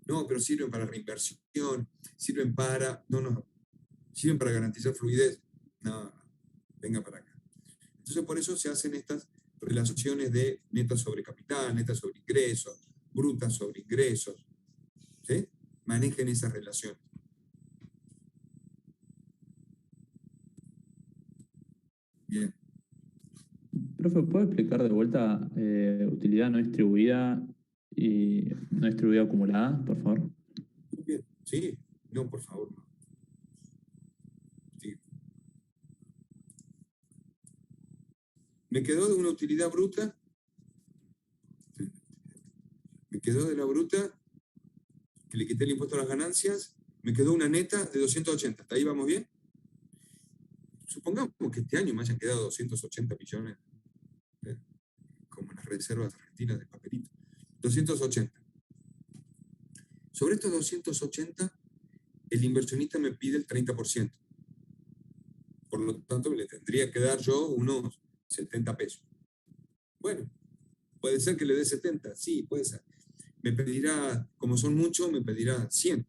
No, pero sirven para reinversión, sirven para... No. Sirven para garantizar fluidez. No. Venga para acá. Entonces, por eso se hacen estas relaciones de neta sobre capital, neta sobre ingresos, bruta sobre ingresos. ¿Sí? Manejen esas relaciones. Bien. Profe, ¿puede explicar de vuelta utilidad no distribuida y no distribuida acumulada, por favor? Bien. Sí, no, por favor, no. Sí. Me quedó de una utilidad bruta. Me quedó de la bruta, que le quité el impuesto a las ganancias, me quedó una neta de 280. ¿Hasta ahí vamos bien? Supongamos que este año me hayan quedado 280 millones, como en las reservas argentinas de papelito. 280. Sobre estos 280, el inversionista me pide el 30%. Por lo tanto, le tendría que dar yo unos 70 pesos. Bueno, puede ser que le dé 70, sí, puede ser. Me pedirá, como son muchos, me pedirá 100.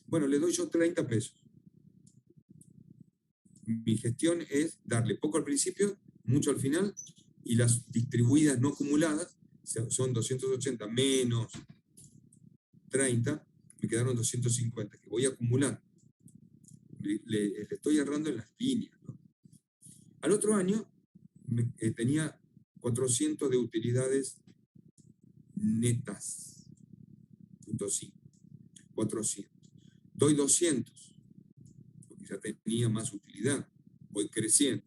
Bueno, le doy yo 30 pesos. Mi gestión es darle poco al principio, mucho al final, y las distribuidas no acumuladas son 280 menos 30, me quedaron 250, que voy acumulando. Le estoy errando en las líneas, ¿no? Al otro año tenía 400 de utilidades netas, punto 5, 400. Doy 200, porque ya tenía más utilidad, voy creciendo.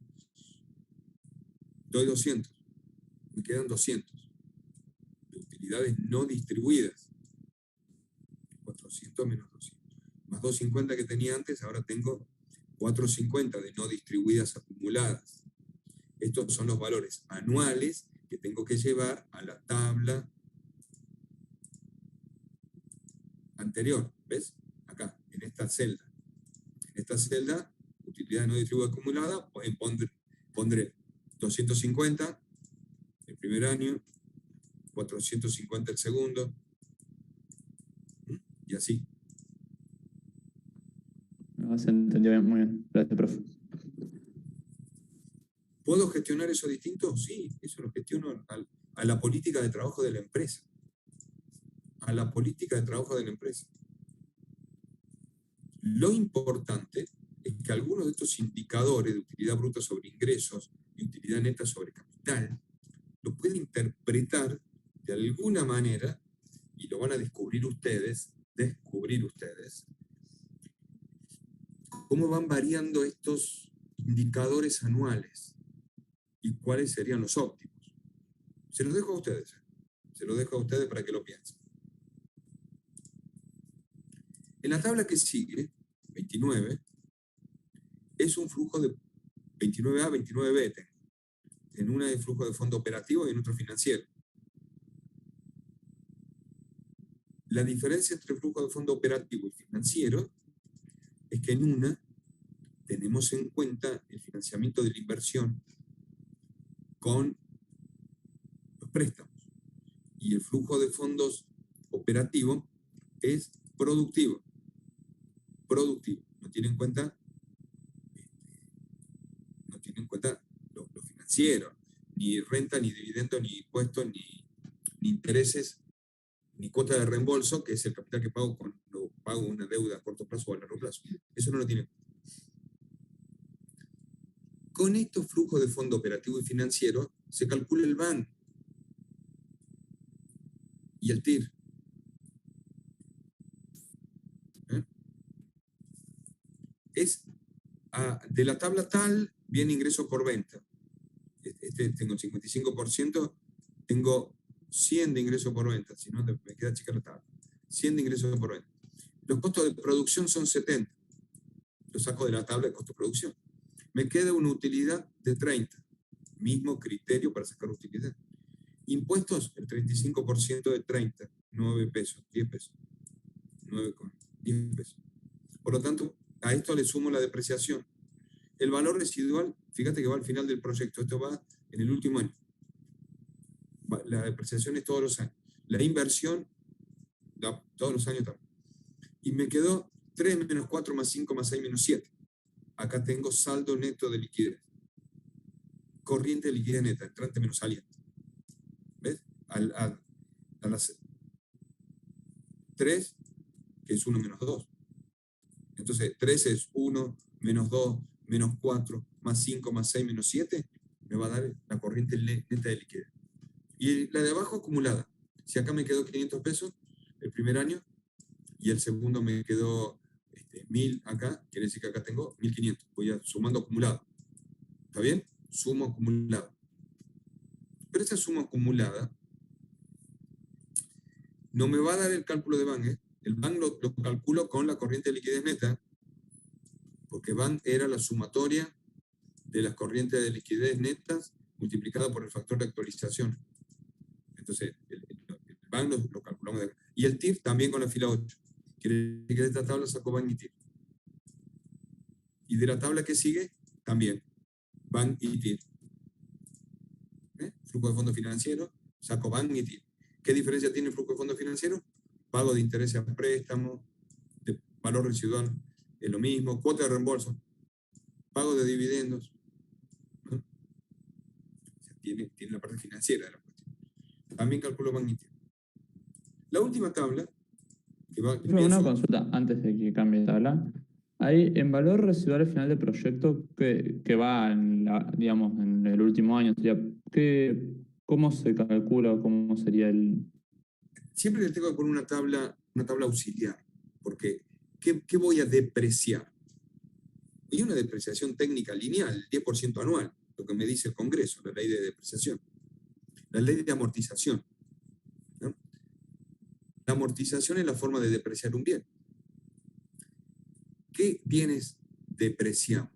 Doy 200, me quedan 200 de utilidades no distribuidas. 400 menos 200. Más 250 que tenía antes, ahora tengo 450 de no distribuidas acumuladas. Estos son los valores anuales que tengo que llevar a la tabla anterior. ¿Ves? Acá, en esta celda. En esta celda, utilidad no distribuida acumulada, pondré 250 el primer año, 450 el segundo, y así. Se entendió bien, muy bien. Gracias, profe. ¿Puedo gestionar eso distinto? Sí, eso lo gestiono a la política de trabajo de la empresa. A la política de trabajo de la empresa. Lo importante es que algunos de estos indicadores de utilidad bruta sobre ingresos y utilidad neta sobre capital lo pueden interpretar de alguna manera, y lo van a descubrir ustedes, cómo van variando estos indicadores anuales y cuáles serían los óptimos. Se los dejo a ustedes. Se los dejo a ustedes para que lo piensen. En la tabla que sigue, 29, es un flujo de 29A, 29B. En una de flujo de fondo operativo y en otro financiero. La diferencia entre flujo de fondo operativo y financiero es que en una tenemos en cuenta el financiamiento de la inversión con los préstamos. Y el flujo de fondos operativo es productivo. Productivo. No tiene en cuenta lo financiero, ni renta, ni dividendo, ni impuestos, ni intereses, ni cuota de reembolso, que es el capital que pago cuando pago una deuda a corto plazo o a largo plazo. Eso no lo tiene. Con estos flujos de fondo operativo y financiero se calcula el BAN y el TIR. Es de la tabla tal, viene ingreso por venta. Tengo 55%, tengo 100 de ingreso por venta, si no me queda chica la tabla. 100 de ingreso por venta. Los costos de producción son 70. Lo saco de la tabla de costo de producción. Me queda una utilidad de 30. Mismo criterio para sacar utilidad. Impuestos, el 35% de 30. 9 pesos, 10 pesos. 9,10 pesos. Por lo tanto, a esto le sumo la depreciación. El valor residual, fíjate que va al final del proyecto. Esto va en el último año. La depreciación es todos los años. La inversión, todos los años también. Y me quedó 3 menos 4 más 5 más 6 menos 7. Acá tengo saldo neto de liquidez. corriente de liquidez neta, entrante menos saliente. ¿Ves? A las 3, que es 1 menos 2. Entonces, 3 es 1, menos 2, menos 4, más 5, más 6, menos 7, me va a dar la corriente neta de liquidez. Y la de abajo acumulada. Si acá me quedó 500 pesos el primer año, y el segundo me quedó 1000 acá, quiere decir que acá tengo 1500. Voy a sumando acumulado. ¿Está bien? Sumo acumulado. Pero esa suma acumulada no me va a dar el cálculo de BAN. El BAN lo calculo con la corriente de liquidez neta, porque BAN era la sumatoria de las corrientes de liquidez netas multiplicada por el factor de actualización. Entonces, el BAN lo calculamos de acá. Y el TIR también con la fila 8. Quiere decir que de esta tabla saco BAN y TIR. Y de la tabla que sigue, también BAN y TIR. Flujo de fondo financiero, saco BAN y TIR. ¿Qué diferencia tiene el flujo de fondo financiero? Pago de intereses a préstamo, de valor residual, es lo mismo, cuota de reembolso, pago de dividendos, ¿no? O sea, tiene la parte financiera de la cuestión. También calculo BAN y TIR. La última tabla, que va... Una consulta antes de que cambie de tabla. Hay en valor residual al final del proyecto que va en, digamos, en el último año, sería, ¿cómo se calcula? ¿Cómo sería el...? Siempre le tengo que poner una tabla auxiliar, porque ¿qué voy a depreciar? Y una depreciación técnica lineal, 10% anual, lo que me dice el Congreso, la ley de depreciación. La ley de amortización, ¿no? La amortización es la forma de depreciar un bien. ¿Qué bienes depreciamos?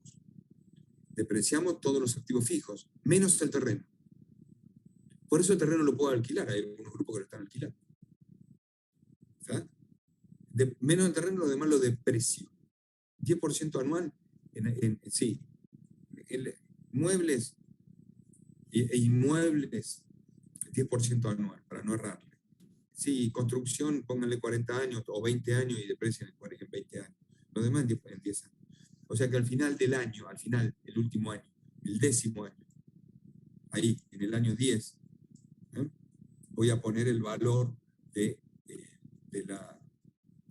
Depreciamos todos los activos fijos, menos el terreno. Por eso el terreno lo puedo alquilar, hay algunos grupos que lo están alquilando. ¿Sabes? Menos el terreno, lo demás lo deprecio. 10% anual, sí. Muebles e inmuebles, 10% anual, para no errarle. Sí, construcción, pónganle 40 años o 20 años y deprecien en 20 años. Lo demás en 10 años. O sea que al final del año, el último año, el 10º año, ahí, en el año 10, voy a poner el valor del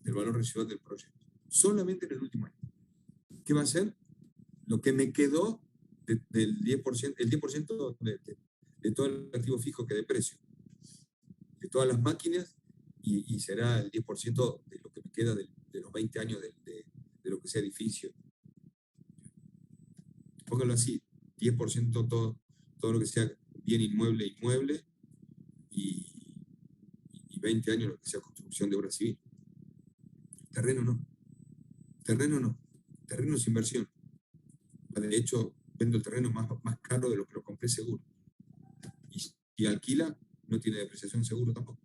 valor residual del proyecto. Solamente en el último año. ¿Qué va a ser? Lo que me quedó del 10%, el 10% de todo el activo fijo que deprecio, de todas las máquinas, y será el 10% de lo que me queda de los 20 años de lo que sea edificio. Póngalo así, 10% todo lo que sea bien inmueble, y 20 años lo que sea construcción de obra civil. Terreno no. Terreno es inversión. De hecho, vendo el terreno más caro de lo que lo compré seguro. Y si alquila, no tiene depreciación seguro tampoco.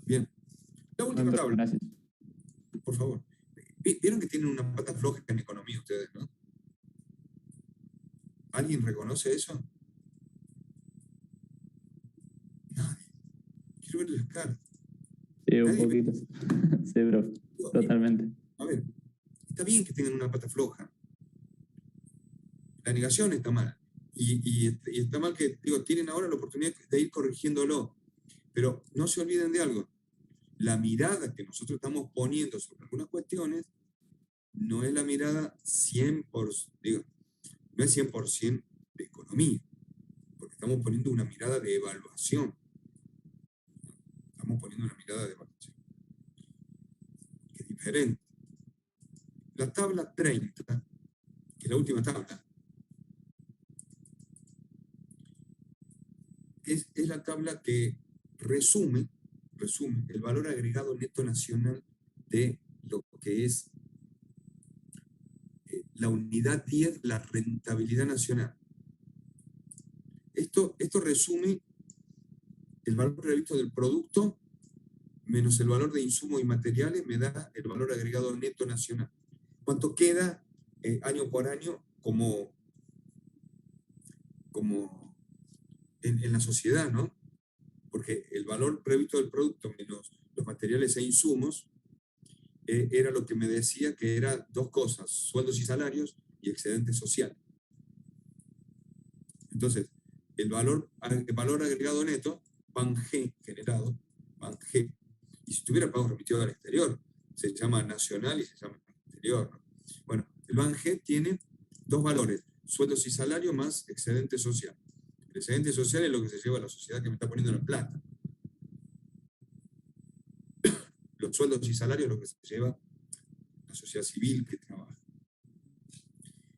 Bien. La última tabla. Gracias. Por favor. Vieron que tienen una pata floja en economía ustedes, ¿no? ¿Alguien reconoce eso? Nadie. Quiero ver las caras. Sí, un poquito. Sí, bro. Totalmente. A ver, está bien que tengan una pata floja. La negación está mal. Y está mal que, tienen ahora la oportunidad de ir corrigiéndolo. Pero no se olviden de algo. La mirada que nosotros estamos poniendo sobre algunas cuestiones no es la mirada 100%, no es 100% de economía, porque estamos poniendo una mirada de evaluación. Estamos poniendo una mirada de evaluación, que es diferente. La tabla 30, que es la última tabla, es la tabla que resume el valor agregado neto nacional de lo que es la unidad 10, la rentabilidad nacional. Esto resume el valor previsto del producto menos el valor de insumos y materiales, me da el valor agregado neto nacional. ¿Cuánto queda año por año como en la sociedad, ¿no? Porque el valor previsto del producto menos los materiales e insumos era lo que me decía que era dos cosas, sueldos y salarios y excedente social. Entonces, el valor agregado neto, PAN G generado, PAN G, y si tuviera pagos remitidos al exterior, se llama nacional y se llama exterior, ¿no? Bueno, el PAN G tiene dos valores, sueldos y salarios más excedente social. El excedente social es lo que se lleva a la sociedad que me está poniendo la plata. Los sueldos y salarios es lo que se lleva la sociedad civil que trabaja.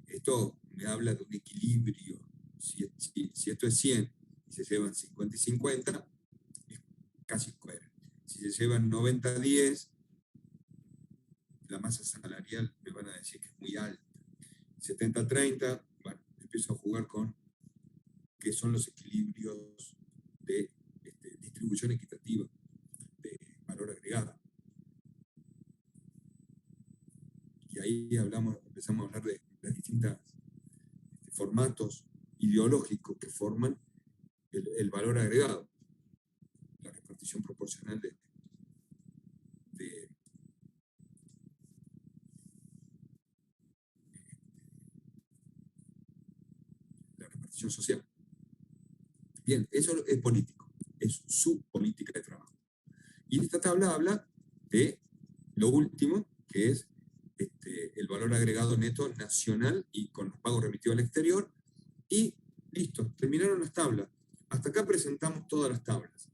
Esto me habla de un equilibrio. Si esto es 100 y se llevan 50 y 50, es casi coherente. Si se llevan 90 a 10, la masa salarial me van a decir que es muy alta. 70 a 30, bueno, empiezo a jugar con qué son los equilibrios de distribución equitativa de valor agregado. Y ahí empezamos a hablar de las distintas formatos ideológicos que forman el valor agregado, la repartición proporcional de la repartición social. Bien, eso es político, es su política de trabajo. Y esta tabla habla de lo último, que es el valor agregado neto nacional y con los pagos remitidos al exterior. Y listo, terminaron las tablas. Hasta acá presentamos todas las tablas.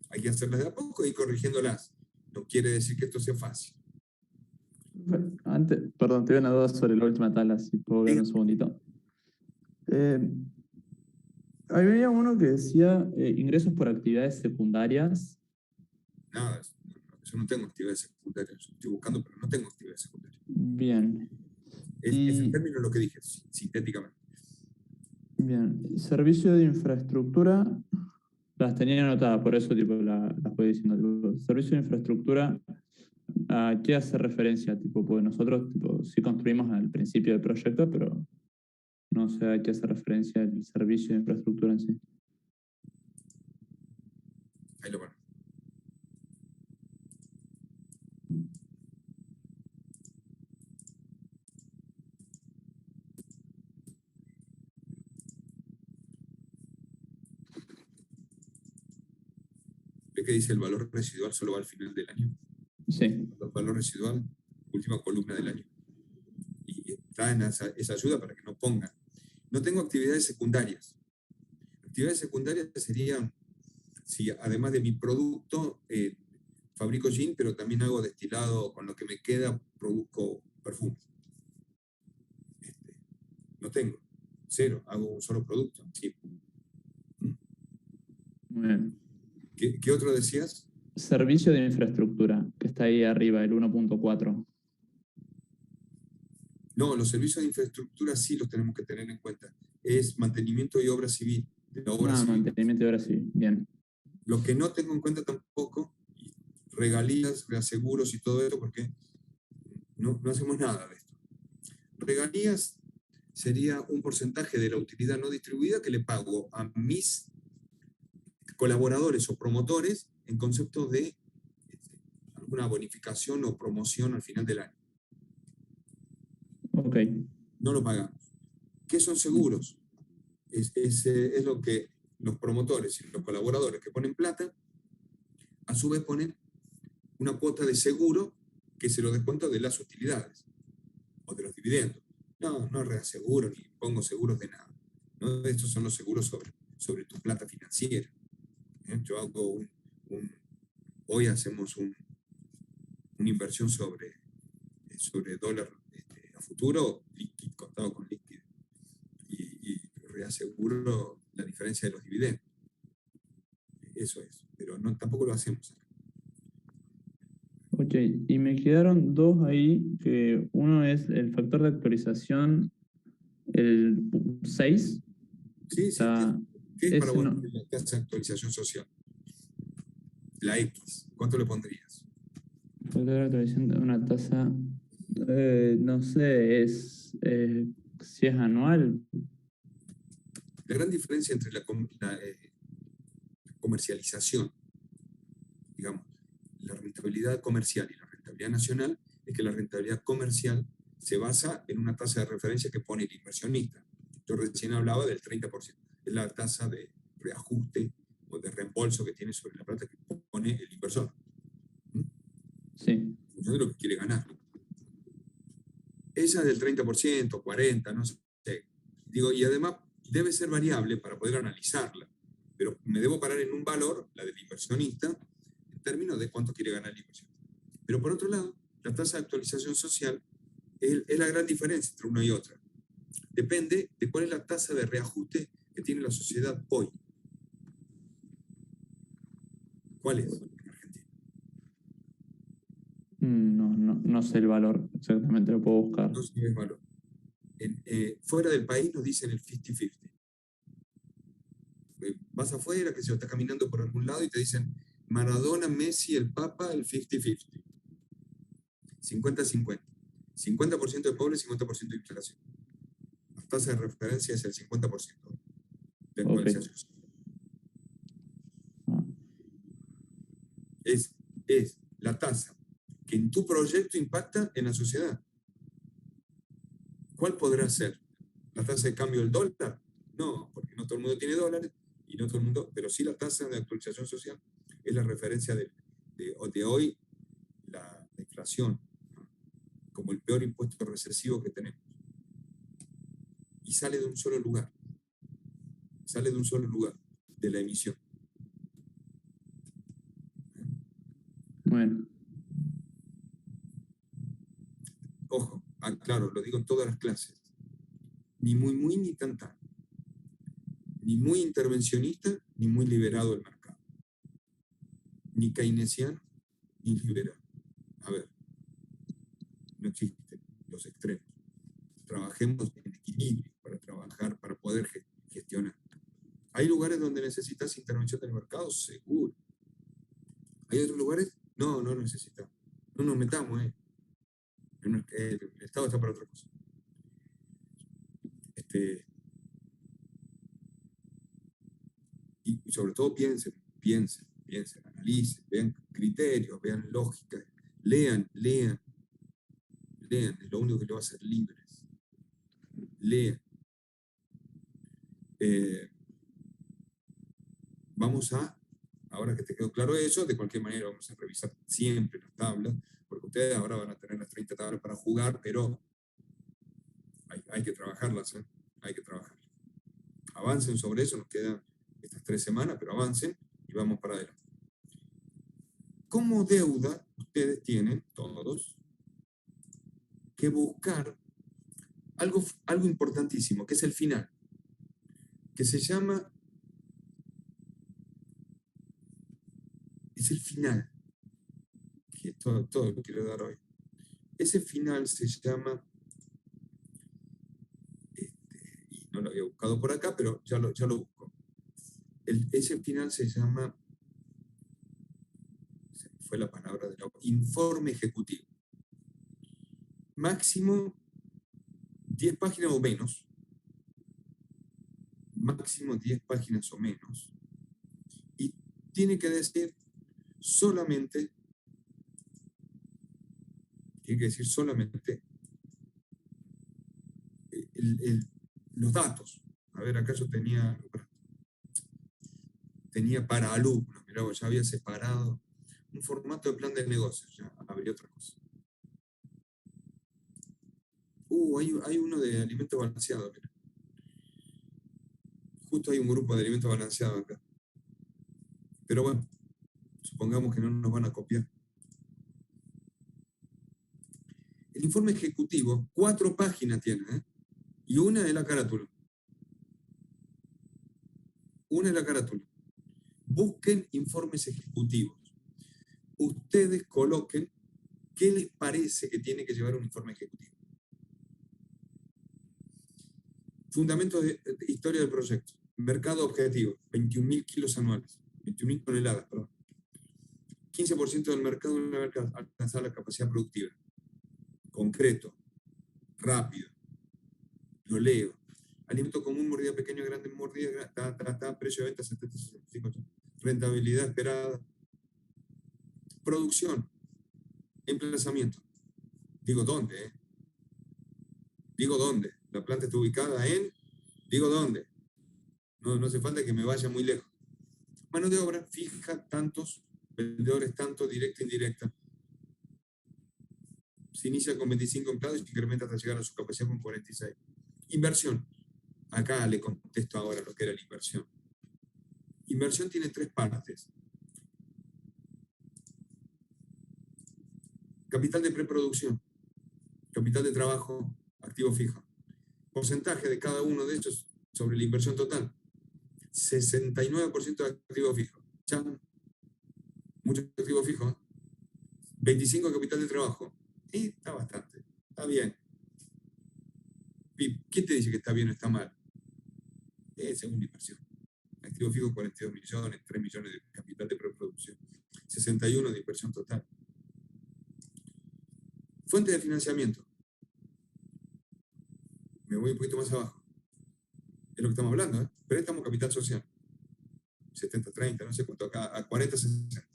Hay que hacerlas de a poco y ir corrigiéndolas. No quiere decir que esto sea fácil. Antes, perdón, te doy una duda sobre la última tabla, si puedo ver un segundito. Había uno que decía ingresos por actividades secundarias. Nada, yo no tengo actividades secundarias. Yo estoy buscando, pero no tengo actividades secundarias. Bien. Es el término lo que dije, sintéticamente. Bien. Servicio de infraestructura, las tenía anotadas, por eso tipo, las voy diciendo. Tipo, servicio de infraestructura, ¿a qué hace referencia? Tipo, pues nosotros tipo, sí construimos al principio del proyecto, pero no sé a qué hace referencia el servicio de infraestructura en sí. Ahí lo ponen. ¿Ve que dice el valor residual solo va al final del año? Sí. El valor residual, última columna del año. Y está en esa ayuda para que no pongan. No tengo actividades secundarias. Actividades secundarias serían, si además de mi producto, fabrico gin, pero también hago destilado, con lo que me queda produzco perfume. No tengo. Cero. Hago un solo producto. Sí. Muy bien. ¿Qué otro decías? Servicio de infraestructura, que está ahí arriba, el 1.4. No, los servicios de infraestructura sí los tenemos que tener en cuenta. Es mantenimiento y obra civil. De la obra civil. Mantenimiento y obra civil. Bien. Lo que no tengo en cuenta tampoco, regalías, reaseguros y todo esto, porque no hacemos nada de esto. Regalías sería un porcentaje de la utilidad no distribuida que le pago a mis colaboradores o promotores en concepto de alguna bonificación o promoción al final del año. Ok. No lo pagamos. ¿Qué son seguros? Es lo que los promotores y los colaboradores que ponen plata, a su vez ponen una cuota de seguro que se lo descuento de las utilidades o de los dividendos. No reaseguro ni pongo seguros de nada. ¿No? Estos son los seguros sobre tu plata financiera. Yo hago hoy hacemos una inversión sobre dólar a futuro, líquido, contado con líquido, y reaseguro la diferencia de los dividendos. Eso es, pero tampoco lo hacemos acá. Ok, y me quedaron dos ahí, que uno es el factor de actualización, el 6. Sí, ¿qué es para vos no. la tasa de actualización social? La X, ¿cuánto le pondrías? Factor de actualización de una tasa, no sé, si es anual. La gran diferencia entre la comercialización, digamos, la rentabilidad comercial y la rentabilidad rentabilidad nacional es que la rentabilidad comercial se basa en una tasa de referencia que pone el inversionista. Yo recién hablaba del 30%. Es la tasa de reajuste o de reembolso que tiene sobre la plata que pone el inversor. Sí. En función de lo que quiere ganar. Esa del 30%, 40%, no sé. Digo, y además debe ser variable para poder analizarla. Pero me debo parar en un valor, la del inversionista, en términos de cuánto quiere ganar el inversionista. Pero por otro lado, la tasa de actualización social es la gran diferencia entre una y otra. Depende de cuál es la tasa de reajuste que tiene la sociedad hoy. ¿Cuál es en Argentina? No sé el valor exactamente, lo puedo buscar. No sé el valor. Fuera del país nos dicen el 50-50. Vas afuera, que se está caminando por algún lado y te dicen Maradona, Messi, el Papa, el 50-50. 50-50. 50% de pobres, 50% de inflación. La tasa de referencia es el 50% de actualización. Es la tasa que en tu proyecto impacta en la sociedad. ¿Cuál podrá ser? ¿La tasa de cambio del dólar? No, porque no todo el mundo tiene dólares, y no todo el mundo, pero sí la tasa de actualización social es la referencia de hoy, la inflación, ¿no? Como el peor impuesto recesivo que tenemos. Y sale de un solo lugar. Sale de un solo lugar, de la emisión. Bueno. Ojo, claro, lo digo en todas las clases. Ni muy ni tan. Ni muy intervencionista, ni muy liberado el mercado. Ni keynesiano, ni liberal. A ver, no existen los extremos. Trabajemos en equilibrio para trabajar, para poder gestionar. ¿Hay lugares donde necesitas intervención del mercado? Seguro. ¿Hay otros lugares? No necesitamos. No nos metamos, el Estado está para otra cosa. Y sobre todo piensen, analicen, vean criterios, vean lógicas, lean, es lo único que le va a hacer libres. Lean. Vamos a, ahora que te quedó claro eso, de cualquier manera vamos a revisar siempre las tablas, porque ustedes ahora van a tener las 30 tablas para jugar, pero hay que trabajarlas, hay que trabajarlas. Avancen sobre eso, nos quedan estas 3 semanas, pero avancen y vamos para adelante. Como deuda, ustedes tienen, todos, que buscar algo importantísimo, que es el final, que se llama, es el final, que es todo lo que quiero dar hoy. Ese final se llama, y no lo había buscado por acá, pero ya lo busco. Ese final se llama, fue la palabra de informe ejecutivo. Máximo 10 páginas o menos. Máximo 10 páginas o menos. Y tiene que decir solamente, los datos. A ver, acá yo tenía para alumnos, mirá, ya había separado un formato de plan de negocios, ya habría otra cosa. Hay uno de alimentos balanceados, mira. Justo hay un grupo de alimentos balanceados acá. Pero bueno, supongamos que no nos van a copiar. El informe ejecutivo, 4 páginas tiene, y una es la carátula. Busquen informes ejecutivos. Ustedes coloquen qué les parece que tiene que llevar un informe ejecutivo. Fundamentos de historia del proyecto. Mercado objetivo, 21.000 kilos anuales. 21.000 toneladas, perdón. 15% del mercado debe alcanzar la capacidad productiva. Concreto, rápido. Lo leo. Alimento común, mordida pequeña, grande, mordida, precio de venta 70, 65, rentabilidad esperada. Producción. Emplazamiento. Digo dónde, Digo dónde. La planta está ubicada en... Digo dónde. No hace falta que me vaya muy lejos. Mano de obra fija tantos, vendedores tanto, directa e indirecta. Se inicia con 25 empleados y se incrementa hasta llegar a su capacidad con 46. Inversión. Acá le contesto ahora lo que era la inversión. Inversión tiene 3 partes. Capital de preproducción, capital de trabajo, activo fijo. Porcentaje de cada uno de ellos sobre la inversión total. 69% de activo fijo. Chan. Mucho activo fijo. 25% capital de trabajo. Y está bastante. Está bien. ¿Quién te dice que está bien o está mal? Según la inversión. Activo fijo 42 millones, 3 millones de capital de preproducción. 61 de inversión total. Fuente de financiamiento. Me voy un poquito más abajo. Es lo que estamos hablando, Préstamo capital social. 70-30, no sé cuánto acá, a 40-60.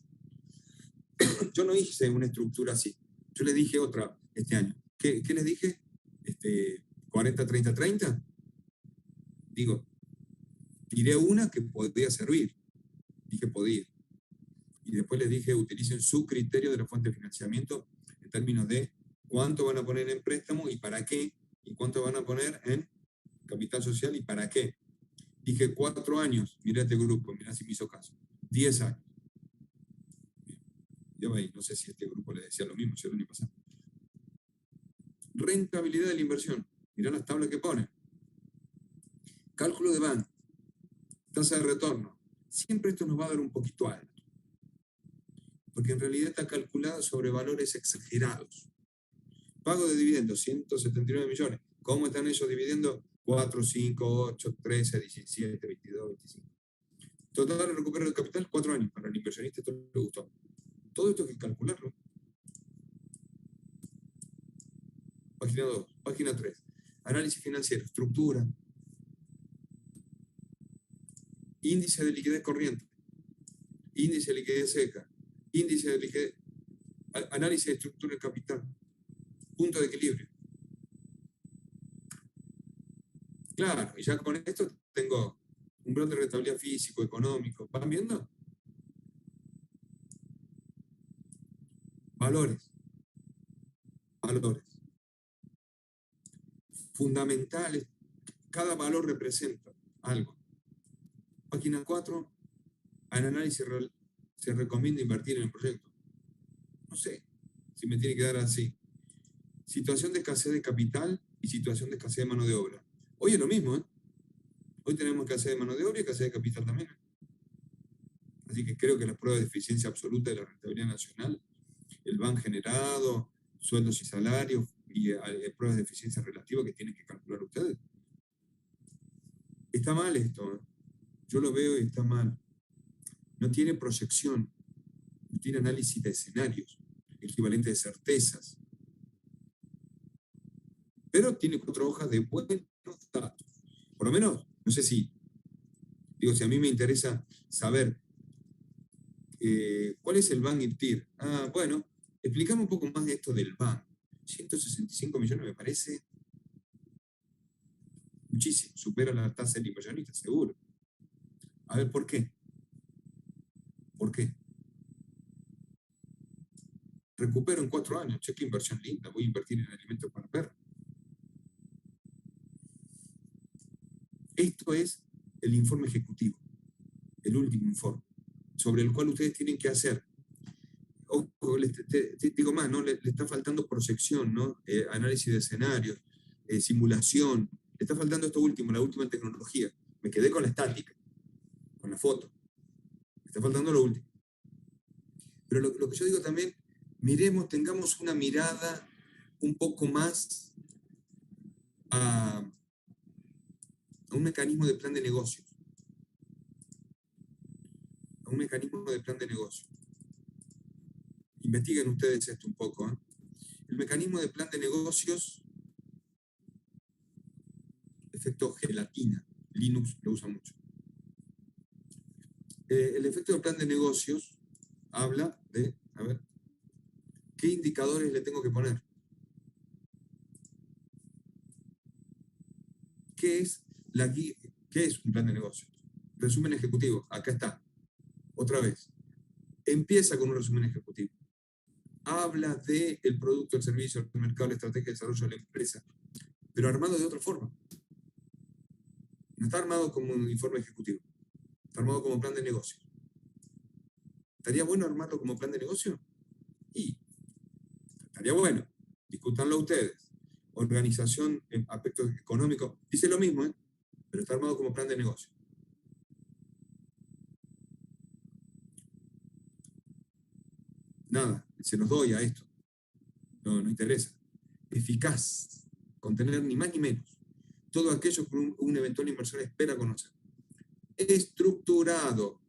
Yo no hice una estructura así. Yo les dije otra este año. ¿Qué les dije? 40-30-30. Digo, tiré una que podía servir. Dije podía. Y después les dije, utilicen su criterio de la fuente de financiamiento en términos de cuánto van a poner en préstamo y para qué, y cuánto van a poner en capital social y para qué. Dije 4 años, mirá este grupo, mirá si me hizo caso. 10 años. Yo ahí, no sé si este grupo le decía lo mismo, yo el año pasado. Rentabilidad de la inversión. Mirá las tablas que pone. Cálculo de Bank. Tasa de retorno. Siempre esto nos va a dar un poquito alto. Porque en realidad está calculada sobre valores exagerados. Pago de dividendos, 179 millones. ¿Cómo están ellos dividiendo? 4, 5, 8, 13, 17, 22, 25. Total de recupero de capital, 4 años. Para el inversionista esto le gustó. Todo esto hay que calcularlo. Página 2. Página 3. Análisis financiero. Estructura. Índice de liquidez corriente. Índice de liquidez seca. Índice de liquidez. Análisis de estructura del capital. Punto de equilibrio. Claro, y ya con esto tengo un plan de rentabilidad físico, económico. ¿Van viendo? Valores. Valores. Fundamentales. Cada valor representa algo. Página 4. Al análisis se recomienda invertir en el proyecto. No sé si me tiene que dar así. Situación de escasez de capital y situación de escasez de mano de obra. Hoy es lo mismo, Hoy tenemos escasez de mano de obra y escasez de capital también. Así que creo que las pruebas de eficiencia absoluta de la rentabilidad nacional, el BAN generado, sueldos y salarios y pruebas de eficiencia relativa que tienen que calcular ustedes. Está mal esto, Yo lo veo y está mal. No tiene proyección, no tiene análisis de escenarios, equivalente de certezas. Pero tiene 4 hojas de buenos datos. Por lo menos, no sé si a mí me interesa saber cuál es el BAN IPTIR. Bueno, explícame un poco más de esto del BAN. 165 millones me parece muchísimo, supera la tasa del inversionista, seguro. A ver, ¿por qué? ¿Por qué? Recupero en 4 años, cheque inversión linda, voy a invertir en alimentos para perros. Esto es el informe ejecutivo, el último informe, sobre el cual ustedes tienen que hacer. Ojo, te digo más, ¿no? Le está faltando proyección, ¿no? Análisis de escenarios, simulación. Le está faltando esto último, la última tecnología. Me quedé con la estática, con la foto. Me está faltando lo último. Pero lo que yo digo también, tengamos una mirada un poco más a un mecanismo de plan de negocios. A un mecanismo de plan de negocios. Investiguen ustedes esto un poco. El mecanismo de plan de negocios, efecto gelatina. Linux lo usa mucho. El efecto del plan de negocios habla de, ¿Qué indicadores le tengo que poner? ¿Qué es ¿Qué es un plan de negocio? Resumen ejecutivo, acá está. Otra vez. Empieza con un resumen ejecutivo. Habla del producto, el servicio, el mercado, la estrategia de desarrollo de la empresa, pero armado de otra forma. No está armado como un informe ejecutivo, está armado como plan de negocio. ¿Estaría bueno armarlo como plan de negocio? Y estaría bueno. Discútanlo ustedes. Organización, aspectos económicos, dice lo mismo, pero está armado como plan de negocio. Nada, se los doy a esto. No interesa. Eficaz, con tener ni más ni menos todo aquello que un eventual inversor espera conocer. Estructurado,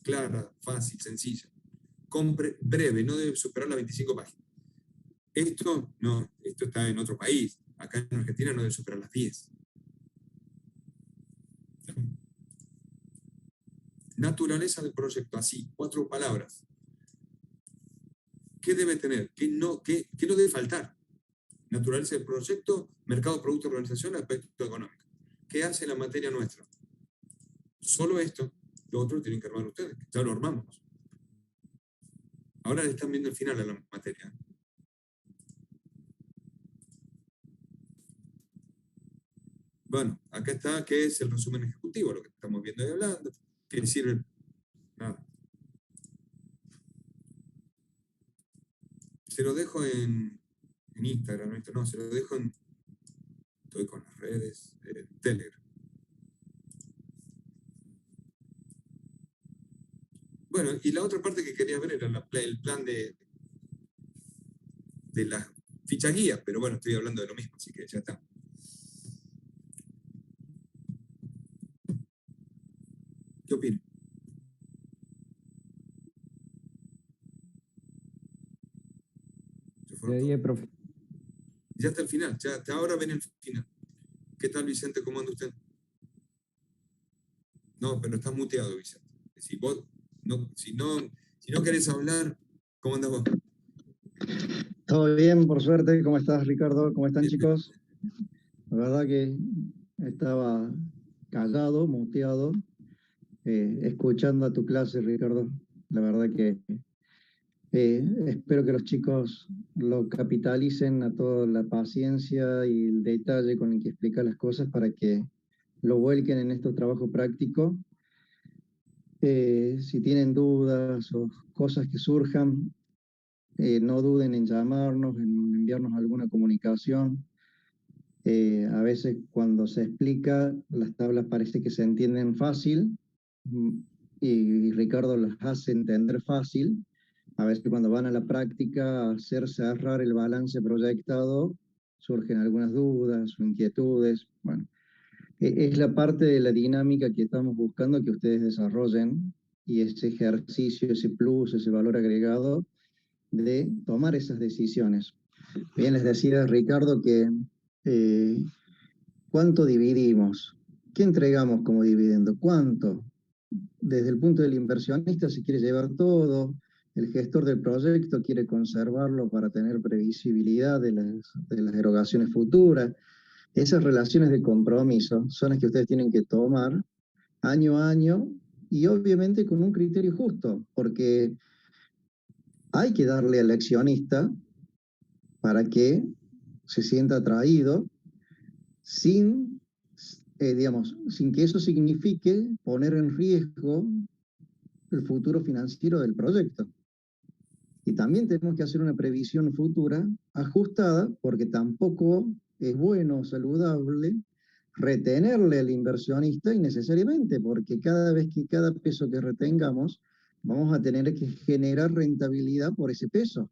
clara, fácil, sencilla. Breve, no debe superar las 25 páginas. Esto está en otro país. Acá en Argentina no debe superar las 10. Naturaleza del proyecto, así, 4 palabras. ¿Qué debe tener? ¿Qué no debe faltar? Naturaleza del proyecto, mercado, producto, organización, aspecto económico. ¿Qué hace la materia nuestra? Solo esto. Lo otro tienen que armar ustedes, ya lo armamos. Ahora le están viendo el final a la materia. Bueno, acá está, ¿qué es el resumen ejecutivo? Lo que estamos viendo y hablando. ¿Qué sirve? Nada. Se lo dejo en Instagram, no, se lo dejo en... Estoy con las redes, Telegram. Bueno, y la otra parte que quería ver era el plan de la ficha guía, pero bueno, estoy hablando de lo mismo, así que ya está. ¿Qué opinan? Profe. Ya está el final, ya ahora ven el final. ¿Qué tal, Vicente? ¿Cómo anda usted? No, pero estás muteado, Vicente. Si no querés hablar, ¿cómo andas vos? Todo bien, por suerte. ¿Cómo estás, Ricardo? ¿Cómo están, Bien, bien. chicos? La verdad que estaba callado, muteado, escuchando a tu clase, Ricardo. La verdad que espero que los chicos lo capitalicen a toda la paciencia y el detalle con el que explica las cosas para que lo vuelquen en este trabajo práctico. Si tienen dudas o cosas que surjan, no duden en llamarnos, en enviarnos alguna comunicación. A veces cuando se explica, las tablas parece que se entienden fácil y Ricardo las hace entender fácil. A veces cuando van a la práctica a hacer cerrar el balance proyectado, surgen algunas dudas o inquietudes. Bueno, es la parte de la dinámica que estamos buscando que ustedes desarrollen y ese ejercicio, ese plus, ese valor agregado de tomar esas decisiones. Bien, les decía Ricardo que ¿cuánto dividimos? ¿Qué entregamos como dividendo? ¿Cuánto? Desde el punto del inversionista se quiere llevar todo, el gestor del proyecto quiere conservarlo para tener previsibilidad de las erogaciones futuras. Esas relaciones de compromiso son las que ustedes tienen que tomar año a año y obviamente con un criterio justo, porque hay que darle al accionista para que se sienta atraído sin sin que eso signifique poner en riesgo el futuro financiero del proyecto. Y también tenemos que hacer una previsión futura ajustada, porque tampoco es bueno o saludable retenerle al inversionista innecesariamente, porque cada vez que cada peso que retengamos, vamos a tener que generar rentabilidad por ese peso.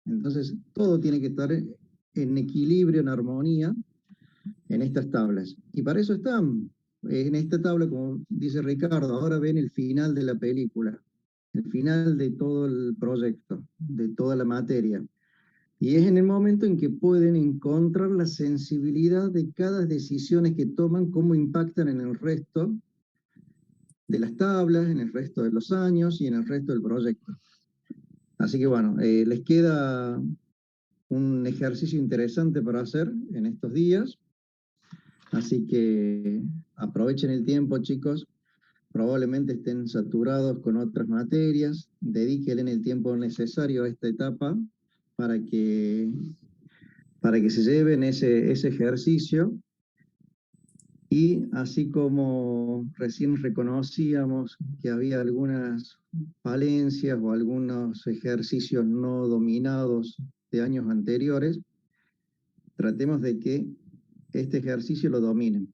Entonces, todo tiene que estar en equilibrio, en armonía, en estas tablas. Y para eso están. En esta tabla, como dice Ricardo, ahora ven el final de la película, el final de todo el proyecto, de toda la materia. Y es en el momento en que pueden encontrar la sensibilidad de cada decisión que toman, cómo impactan en el resto de las tablas, en el resto de los años y en el resto del proyecto. Así que bueno, les queda un ejercicio interesante para hacer en estos días. Así que aprovechen el tiempo, chicos. Probablemente estén saturados con otras materias. Dedíquenle el tiempo necesario a esta etapa para que se lleven ese ejercicio. Y así como recién reconocíamos que había algunas falencias o algunos ejercicios no dominados de años anteriores, tratemos de que este ejercicio lo dominen,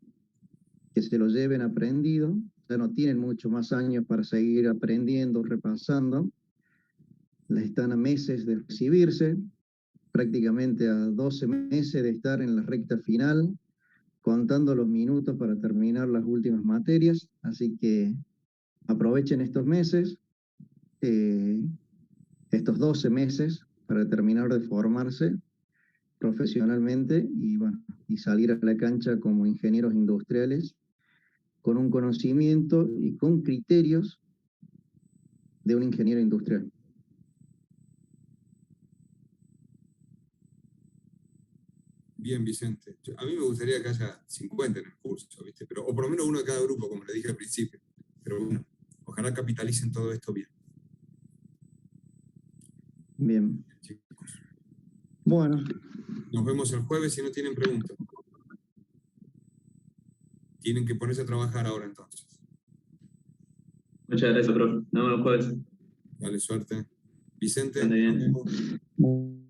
que se lo lleven aprendido. Ya no tienen mucho más años para seguir aprendiendo, repasando. Están a meses de recibirse, prácticamente a 12 meses de estar en la recta final, contando los minutos para terminar las últimas materias. Así que aprovechen estos meses, estos 12 meses, para terminar de formarse profesionalmente y, bueno, y salir a la cancha como ingenieros industriales con un conocimiento y con criterios de un ingeniero industrial. Bien, Vicente. A mí me gustaría que haya 50 en el curso, ¿viste? Pero, o por lo menos uno de cada grupo, como le dije al principio. Pero bueno, ojalá capitalicen todo esto bien. Bien. Chicos. Bueno. Nos vemos el jueves si no tienen preguntas. Tienen que ponerse a trabajar ahora entonces. Muchas gracias, profe. Nos vemos el jueves. Dale suerte. Vicente. Ande bien. Nos vemos.